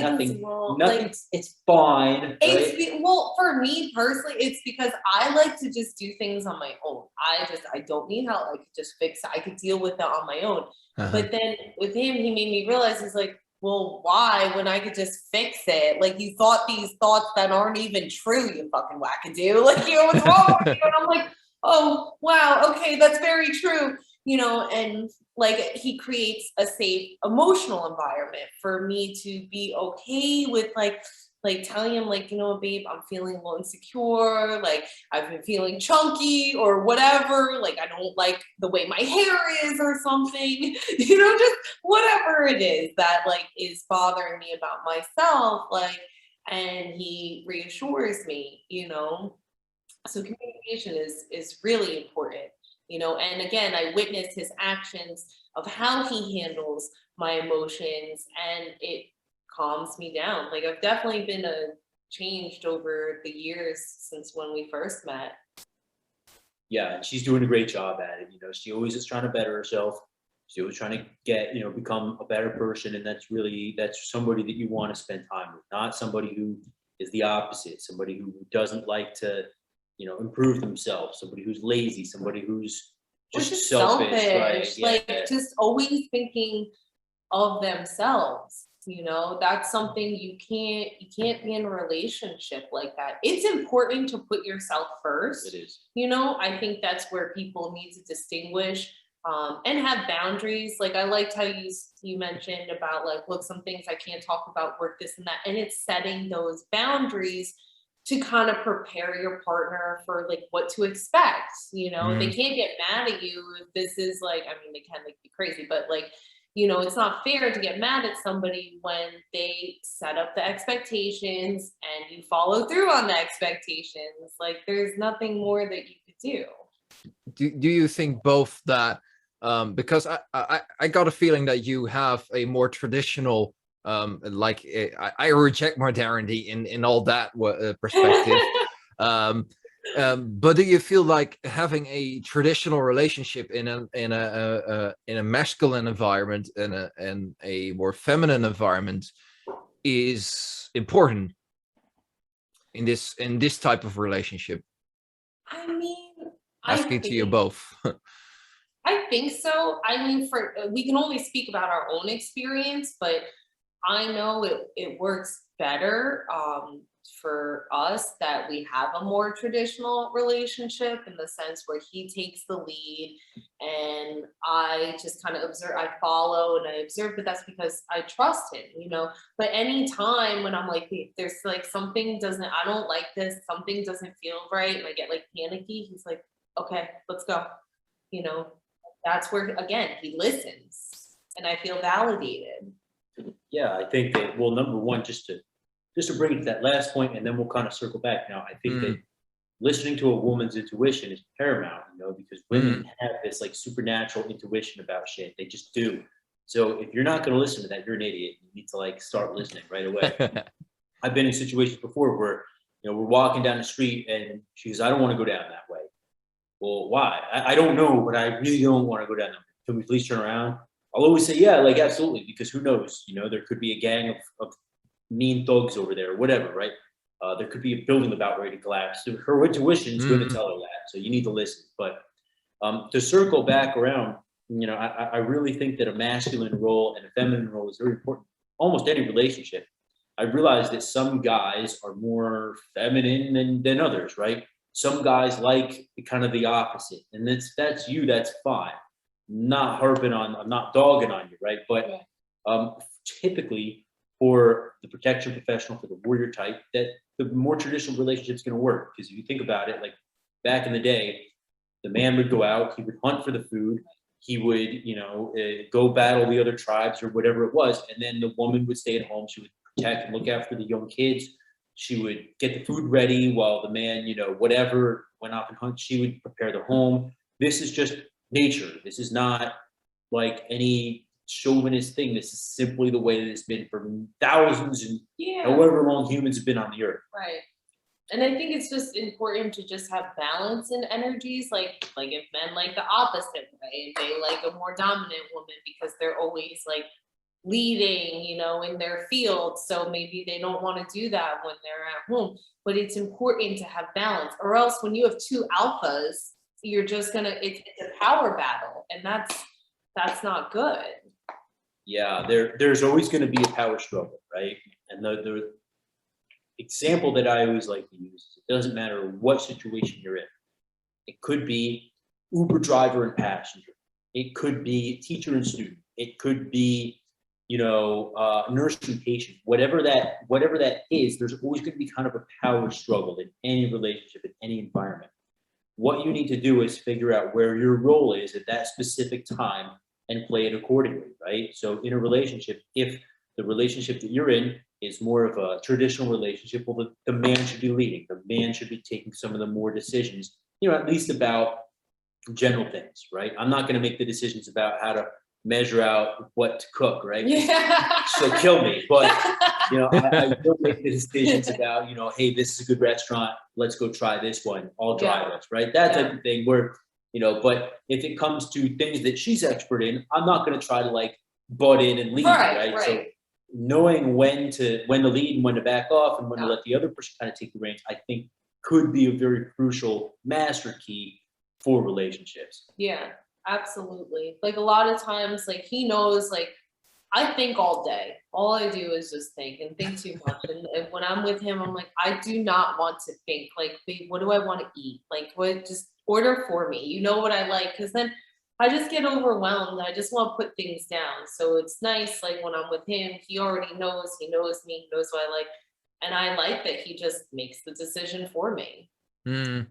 Nothing. It's fine. Right? Well, for me personally, it's because I like to just do things on my own. I don't need help. I could just fix it. I could deal with that on my own. But then with him, he made me realize he's like, well, why when I could just fix it? Like you thought these thoughts that aren't even true, you fucking wackadoo. Like, what's wrong with you? And I'm like, oh, wow, okay, that's very true. And like he creates a safe emotional environment for me to be okay with like telling him like, babe, I'm feeling a little insecure, like I've been feeling chunky or whatever, like I don't like the way my hair is or something, just whatever it is that like is bothering me about myself, like, and he reassures me, so communication is really important. And again, I witnessed his actions of how he handles my emotions and it calms me down. Like I've definitely been changed over the years since when we first met. Yeah, and she's doing a great job at it. She always is trying to better herself. She's always trying to get, become a better person. And that's somebody that you want to spend time with, not somebody who is the opposite, somebody who doesn't like to improve themselves, somebody who's lazy, somebody who's just selfish, right? like Yeah. just always thinking of themselves. That's something you can't be in a relationship like that. It's important to put yourself first. It is. I think that's where people need to distinguish and have boundaries. Like I liked how you mentioned about like, look, some things I can't talk about, work, this and that. And it's setting those boundaries to kind of prepare your partner for like what to expect. They can't get mad at you if this is like, I mean, they can like be crazy, but like, it's not fair to get mad at somebody when they set up the expectations and you follow through on the expectations. Like there's nothing more that you could do. Do you think both that, because I got a feeling that you have a more traditional, I reject modernity in all that perspective. But do you feel like having a traditional relationship in a masculine environment and a more feminine environment is important in this type of relationship? I mean, Asking to you both. I think so. I mean, we can only speak about our own experience, but I know it works better for us that we have a more traditional relationship, in the sense where he takes the lead and I just kind of observe, I follow and I observe, but that's because I trust him, But anytime when I'm like, there's like something I don't like this, something doesn't feel right, and I get like panicky, he's like, okay, let's go. That's where, again, he listens and I feel validated. Yeah, I think that, well, number one, just to bring it to that last point, and then we'll kind of circle back. Now, I think that listening to a woman's intuition is paramount, because women have this like supernatural intuition about shit. They just do. So if you're not going to listen to that, you're an idiot. You need to like start listening right away. I've been in situations before where, we're walking down the street and she goes, I don't want to go down that way. Well, why? I don't know, but I really don't want to go down that way. Can we please turn around? I'll always say, yeah, like absolutely, because who knows? There could be a gang of mean thugs over there, or whatever, right? There could be a building about ready to collapse. So her intuition is going to tell her that, so you need to listen. But to circle back around, I really think that a masculine role and a feminine role is very important. Almost any relationship. I realize that some guys are more feminine than others, right? Some guys like kind of the opposite, and that's you. That's fine. I'm not dogging on you, right? But typically, for the protection professional, for the warrior type, that the more traditional relationship is going to work. Because if you think about it, like back in the day, the man would go out, he would hunt for the food, he would, go battle the other tribes or whatever it was, and then the woman would stay at home. She would protect and look after the young kids. She would get the food ready while the man, whatever, went off and hunt. She would prepare the home. This is just nature. This is not like any chauvinist thing. This is simply the way that it's been for thousands and however long humans have been on the earth. Right. And I think it's just important to just have balance in energies. Like if men like the opposite way, they like a more dominant woman because they're always like leading, in their field. So maybe they don't want to do that when they're at home. But it's important to have balance, or else when you have two alphas, you're just it's a power battle, and that's not good. Yeah, there's always going to be a power struggle, right? And the example that I always like to use is it doesn't matter what situation you're in. It could be Uber driver and passenger. It could be teacher and student. It could be, nurse and patient. Whatever that is, there's always going to be kind of a power struggle in any relationship, in any environment. What you need to do is figure out where your role is at that specific time and play it accordingly, right? So in a relationship, if the relationship that you're in is more of a traditional relationship, well, the man should be leading. The man should be taking some of the more decisions, at least about general things, right? I'm not going to make the decisions about how to measure out what to cook, right? Yeah. She'll kill me. But, I will make the decisions about, hey, this is a good restaurant. Let's go try this one. I'll drive us, right? That type of thing where, but if it comes to things that she's expert in, I'm not going to try to like butt in and lead, right? So knowing when to lead and when to back off and when to let the other person kind of take the reins, I think could be a very crucial master key for relationships. Yeah, absolutely. Like a lot of times, like he knows, like I think all day. All I do is just think and think too much. And when I'm with him, I'm like, I do not want to think. Like, babe, what do I want to eat? Like, what? Just order for me. You know what I like? Because then I just get overwhelmed. I just want to put things down. So it's nice, like when I'm with him, he already knows. He knows me. He knows what I like, and I like that he just makes the decision for me. Mm.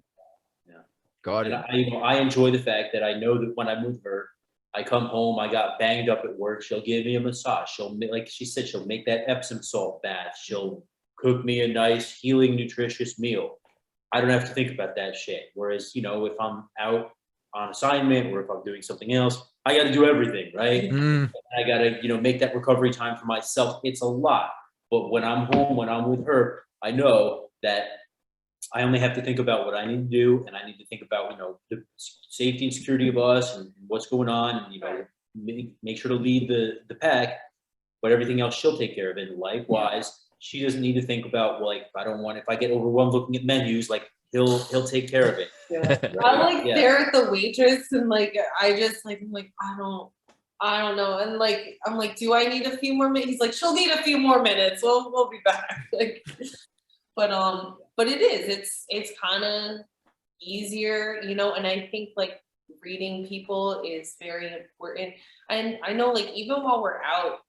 Yeah. Got And it. I enjoy the fact that I know that when I'm with her, I come home, I got banged up at work. She'll give me a massage. She'll make, like she said, she'll make that Epsom salt bath. She'll cook me a nice, healing, nutritious meal. I don't have to think about that shit. Whereas, you know, if I'm out on assignment or if I'm doing something else, I got to do everything, right? Mm. I got to, you know, make that recovery time for myself. It's a lot. But when I'm home, when I'm with her, I know that I only have to think about what I need to do, and I need to think about, you know, the safety and security of us and what's going on, and, you know, make sure to lead the pack, but everything else she'll take care of it. Likewise, she doesn't need to think about, well, like, if I get overwhelmed looking at menus, like he'll take care of it. Yeah. Right? I like Yeah. stare at the waitress and like I just like I'm like I don't know, and like I'm like, do I need a few more minutes? He's like, she'll need a few more minutes. We'll be back. Like, but it is. It's kind of easier, you know. And I think like reading people is very important. And I know like even while we're out,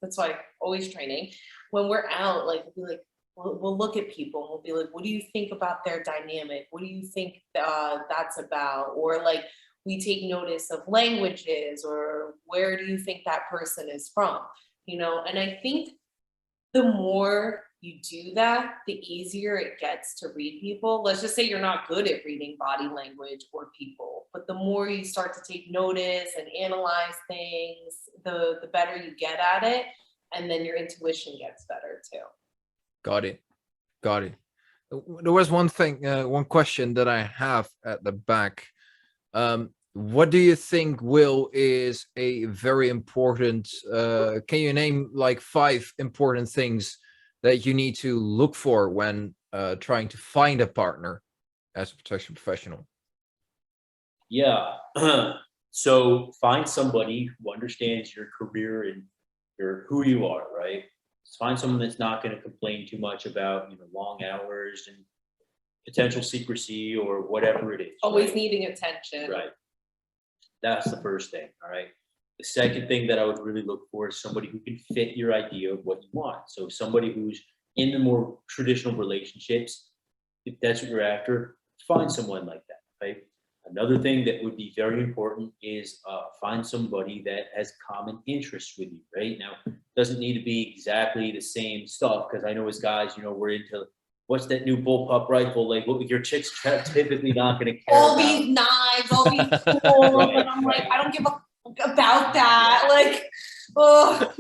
that's why always training. When we're out, like we'll be like. We'll look at people and we'll be like, what do you think about their dynamic? What do you think that's about? Or like we take notice of languages, or where do you think that person is from? You know, and I think the more you do that, the easier it gets to read people. Let's just say you're not good at reading body language or people, but the more you start to take notice and analyze things, the better you get at it. And then your intuition gets better too. Got it. Got it. There was one thing, one question that I have at the back. What do you think, Will, is a very important, can you name like 5 important things that you need to look for when trying to find a partner as a protection professional? Yeah. So find somebody who understands your career and who you are, right? Find someone that's not going to complain too much about, you know, long hours and potential secrecy or whatever it is. Always right? needing attention. Right. That's the first thing. All right. The second thing that I would really look for is somebody who can fit your idea of what you want. So somebody who's in the more traditional relationships, if that's what you're after, find someone like that. Right. Another thing that would be very important is find somebody that has common interests with you, right? Now, it doesn't need to be exactly the same stuff, because I know as guys, you know, we're into what's that new bullpup rifle? Like, what your chicks typically not going to care All about. these knives, all these tools, Right, and I'm like, right. I don't give a fuck about that. Like, oh.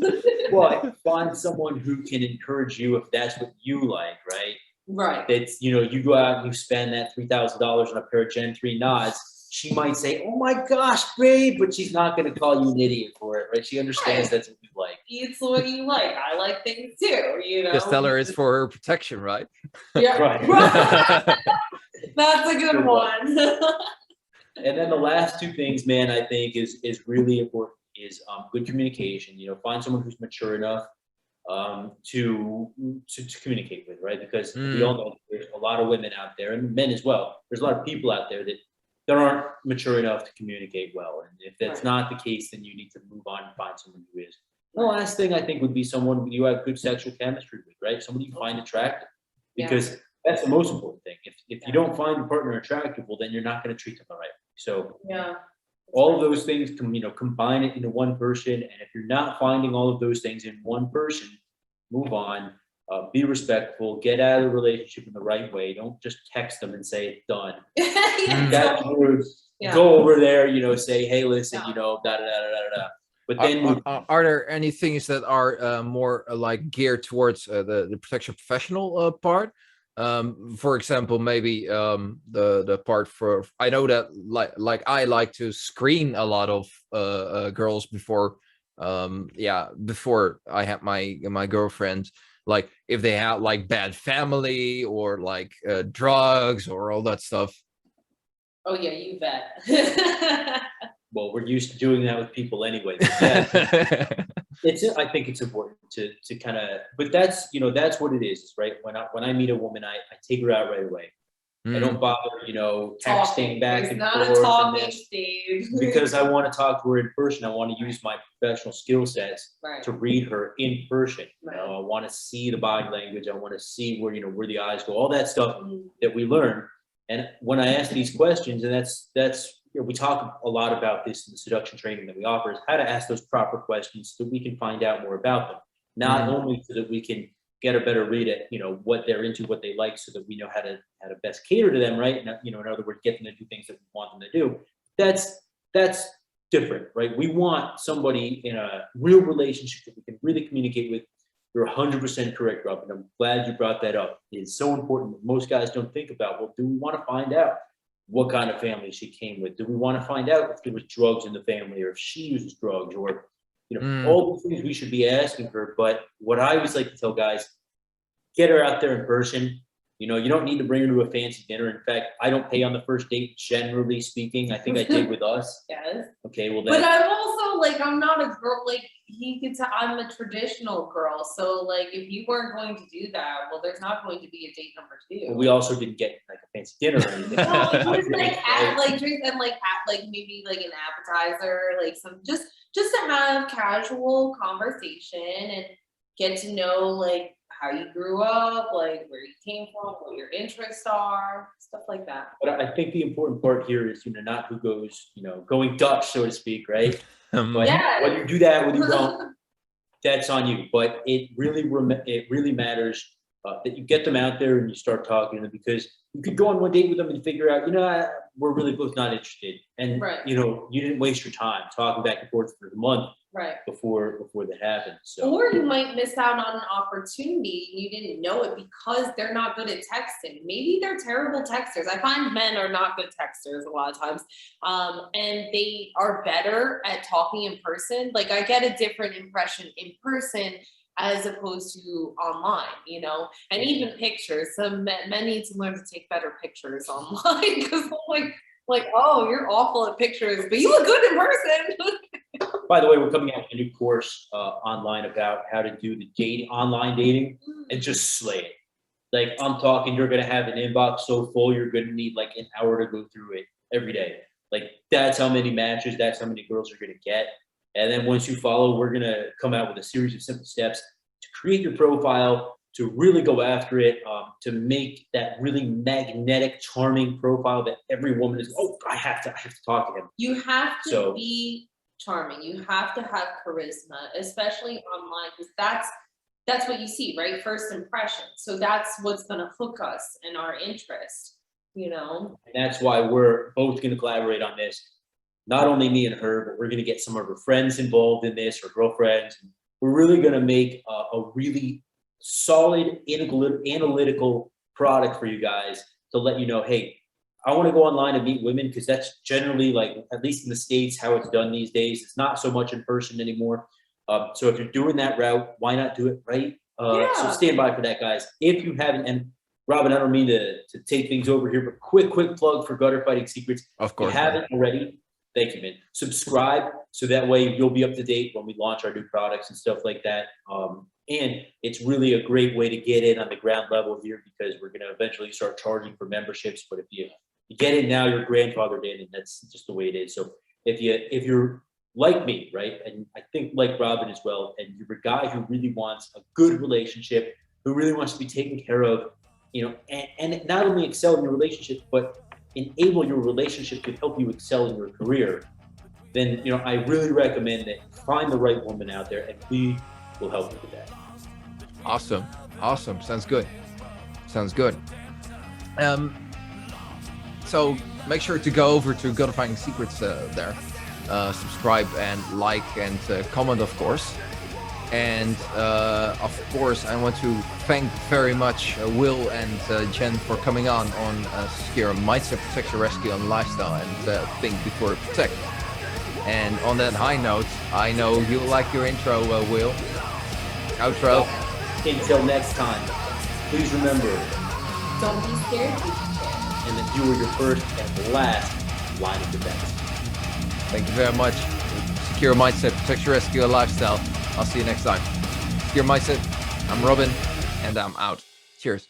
But find someone who can encourage you if that's what you like, right? Right. That's, you know, you go out and you spend that $3,000 on a pair of Gen 3 nods. She might say, oh my gosh, babe, but she's not going to call you an idiot for it, right? She understands that's what you like. It's what you like. I like things too, you know. Just tell her it's for her protection, right? Yeah. Right. That's a good one. And then the last 2 things, man, I think is really important is good communication. You know, find someone who's mature enough to communicate with, right? Because we all know there's a lot of women out there, and men as well. There's a lot of people out there that aren't mature enough to communicate well. And if that's not the case, then you need to move on and find someone who is. The last thing I think would be someone you have good sexual chemistry with, right? Somebody you find attractive, because that's the most important thing. If you don't find your partner attractive, well, then you're not going to treat them the right way. So all of those things can, you know, combine it into one person. And if you're not finding all of those things in one person, move on. Be respectful. Get out of the relationship in the right way. Don't just text them and say it's done. That's rude. Go over there, you know, say, hey, listen, you know, da da da da da. But then, are there any things that are more like geared towards the protection professional part? For example, maybe the part for, I know that like I like to screen a lot of girls before before I had my girlfriend. like if they have like bad family or like drugs or all that stuff? Oh yeah, you bet. Well, we're used to doing that with people anyway. But yeah, I think it's important to kind of, but that's, you know, that's what it is, right? When I meet a woman, I take her out right away. I don't bother, you know, texting back and There's not a forth talking stage. because I want to talk to her in person. I want to use my professional skill sets Right. to read her in person. Right. You know, I want to see the body language. I want to see where, you know, where the eyes go, all that stuff that we learn. And when I ask these questions, and that's you know, we talk a lot about this in the seduction training that we offer, is how to ask those proper questions so that we can find out more about them. Not only so that we can get a better read at, you know, what they're into, what they like, so that we know how to best cater to them, right? You know, in other words, get them to do things that we want them to do. That's different, right? We want somebody in a real relationship that we can really communicate with. You're 100% correct, Rob, and I'm glad you brought that up. It's so important. Most guys don't think about, well, do we want to find out what kind of family she came with? Do we want to find out if there was drugs in the family, or if she uses drugs, or, you know, all the things we should be asking her. But what I always like to tell guys, get her out there in person. You know, you don't need to bring her to a fancy dinner. In fact, I don't pay on the first date, generally speaking. I think I did with us. Yes. Okay, well, but I'm also like, I'm not a girl. Like he could tell I'm a traditional girl. So like, if you weren't going to do that, well, there's not going to be a date number 2. Well, we also didn't get like a fancy dinner or anything. No, it was like drinks and like maybe like an appetizer, like some just to have casual conversation and get to know like how you grew up, like where you came from, what your interests are, stuff like that. But I think the important part here is, you know, not who goes, you know, going Dutch, so to speak, right? But whether you do that, whether you don't, that's on you. But it really matters that you get them out there and you start talking to them, because you could go on one date with them and figure out, you know, we're really both not interested, and you know, you didn't waste your time talking back and forth for a month. Right. Before that happens. So. Or you might miss out on an opportunity and you didn't know it because they're not good at texting. Maybe they're terrible texters. I find men are not good texters a lot of times. And they are better at talking in person. Like I get a different impression in person as opposed to online, you know, and even pictures. Some men need to learn to take better pictures online, because I'm like, oh, you're awful at pictures, but you look good in person. By the way, we're coming out with a new course online about how to do the online dating and just slay it. Like I'm talking, you're gonna have an inbox so full, you're gonna need like an hour to go through it every day. Like that's how many matches, that's how many girls you're gonna get. And then once you follow, we're gonna come out with a series of simple steps to create your profile, to really go after it, to make that really magnetic, charming profile that every woman is, oh, I have to talk to him. You have to be charming. You have to have charisma, especially online, because that's what you see, right? First impression. So that's what's going to hook us in our interest, you know? And that's why we're both going to collaborate on this. Not only me and her, but we're going to get some of her friends involved in this, or girlfriends. We're really going to make a really solid analytical product for you guys to let you know, hey, I want to go online and meet women, because that's generally, like, at least in the States, how it's done these days. It's not so much in person anymore. So if you're doing that route, why not do it right? So stand by for that, guys. If you haven't, and Robin, I don't mean to take things over here, but quick plug for Gutter Fighting Secrets. Of course. If you haven't already, thank you, man. Subscribe, so that way you'll be up to date when we launch our new products and stuff like that. And it's really a great way to get in on the ground level here, because we're going to eventually start charging for memberships. But if you get in now, you're grandfathered in, and that's just the way it is. So if you're like me, right, and I think like Robin as well, and you're a guy who really wants a good relationship, who really wants to be taken care of, you know, and not only excel in your relationship, but enable your relationship to help you excel in your career, then, you know, I really recommend that you find the right woman out there, and we will help you with that. Awesome. Sounds good. So make sure to go over to Gutter Fighting Secrets there. Subscribe and like and comment, of course. And of course, I want to thank very much Will and Jen for coming on Secure Mindset, Protection, Rescue, and Lifestyle, and Think Before Protect. And on that high note, I know you like your intro, Will. Outro. Until next time, please remember, Don't be scared to be scared. and that you are your first and last line of defense. Thank you very much. Secure Mindset, protect your SQL lifestyle. I'll see you next time. Secure Mindset, I'm Robin, and I'm out. Cheers.